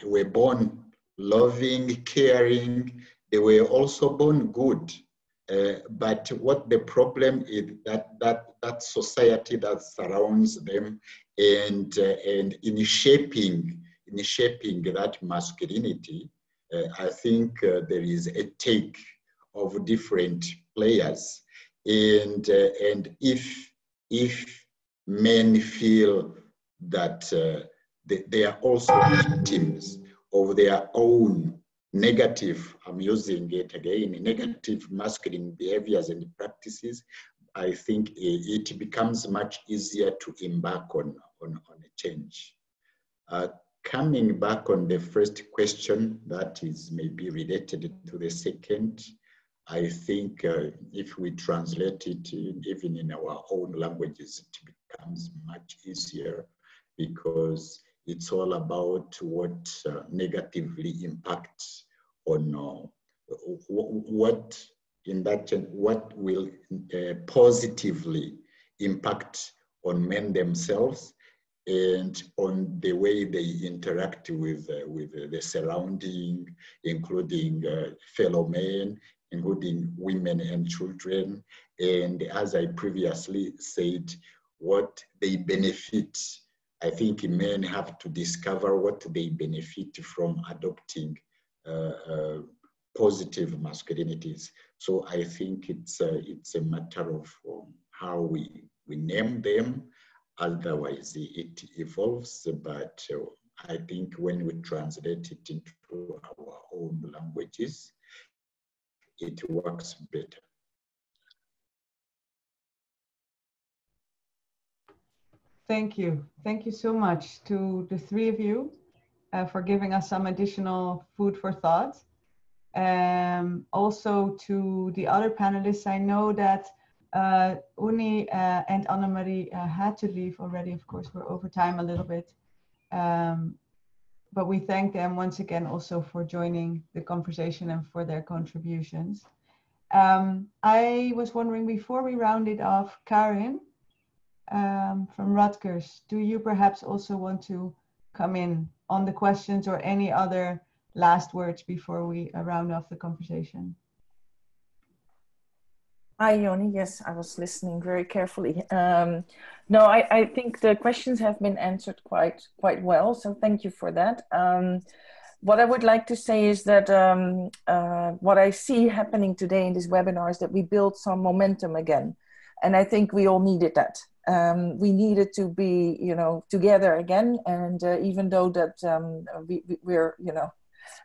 were born loving, caring. They were also born good. But what the problem is that society that surrounds them, and in shaping that masculinity, I think there is a take of different players, and if men feel that they are also victims of their own negative, I'm using it again, negative masculine behaviors and practices, I think it becomes much easier to embark on a change. Coming back on the first question that is maybe related to the second, I think if we translate it even in our own languages, it becomes much easier, because it's all about what negatively impacts on what will positively impact on men themselves and on the way they interact with the surrounding, including fellow men, including women and children, and as I previously said, what they benefit. I think men have to discover what they benefit from adopting positive masculinities. So I think it's a matter of how we name them. Otherwise, it evolves. But I think when we translate it into our own languages, it works better. Thank you. Thank you so much to the three of you for giving us some additional food for thought. Also to the other panelists, I know that Uni and Annemarie had to leave already. Of course, we're over time a little bit. But we thank them once again also for joining the conversation and for their contributions. I was wondering, before we round it off, Karin from Rutgers, do you perhaps also want to come in on the questions or any other last words before we round off the conversation? Hi, Yoni. Yes, I was listening very carefully. No, I think the questions have been answered quite well, so thank you for that. What I would like to say is that what I see happening today in this webinar is that we build some momentum again, and I think we all needed that. We needed to be, together again, and even though that we're,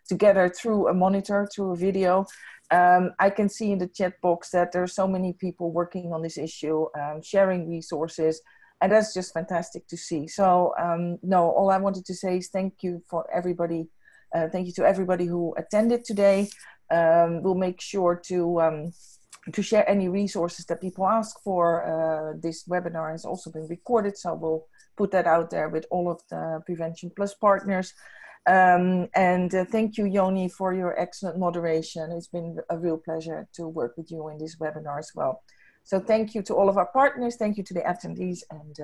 together through a monitor, through a video, I can see in the chat box that there are so many people working on this issue, sharing resources, and that's just fantastic to see. So no, all I wanted to say is thank you for everybody. Thank you to everybody who attended today. We'll make sure to share any resources that people ask for. This webinar has also been recorded, so we'll put that out there with all of the Prevention Plus partners. Thank you, Yoni, for your excellent moderation. It's been a real pleasure to work with you in this webinar as well. So thank you to all of our partners. Thank you to the attendees. And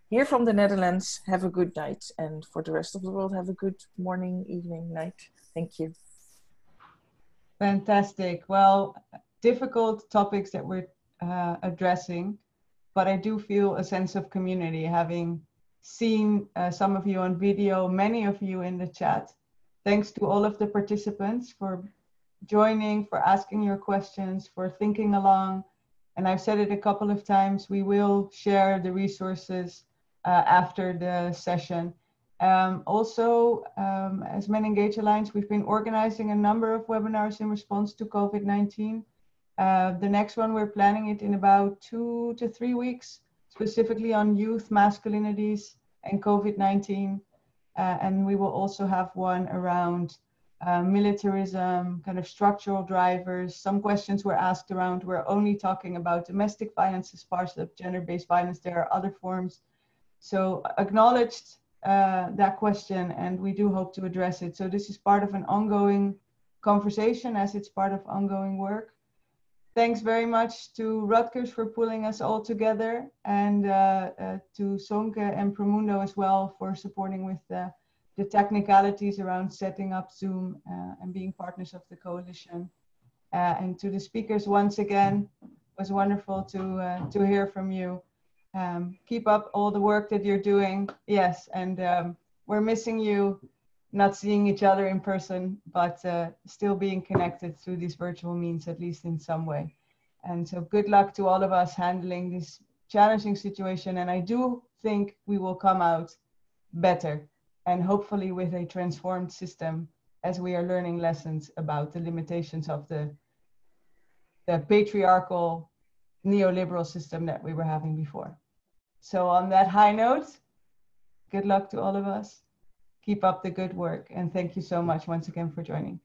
here from the Netherlands, have a good night. And for the rest of the world, have a good morning, evening, night. Thank you. Fantastic. Well, difficult topics that we're addressing, but I do feel a sense of community, having seen some of you on video, many of you in the chat. Thanks to all of the participants for joining, for asking your questions, for thinking along. And I've said it a couple of times, we will share the resources after the session. Also, as Men Engage Alliance, we've been organizing a number of webinars in response to COVID-19. The next one, we're planning it in about 2 to 3 weeks, specifically on youth masculinities and COVID-19. And we will also have one around militarism, kind of structural drivers. Some questions were asked around, we're only talking about domestic violence as part of gender-based violence. There are other forms. So acknowledged that question, and we do hope to address it. So this is part of an ongoing conversation as it's part of ongoing work. Thanks very much to Rutgers for pulling us all together, and to Sonke and Promundo as well for supporting with the technicalities around setting up Zoom and being partners of the coalition. And to the speakers, once again, it was wonderful to hear from you. Keep up all the work that you're doing. Yes, and we're missing you, not seeing each other in person, but still being connected through these virtual means, at least in some way. And so good luck to all of us handling this challenging situation. And I do think we will come out better, and hopefully with a transformed system, as we are learning lessons about the limitations of the patriarchal neoliberal system that we were having before. So on that high note, good luck to all of us. Keep up the good work. And thank you so much once again for joining.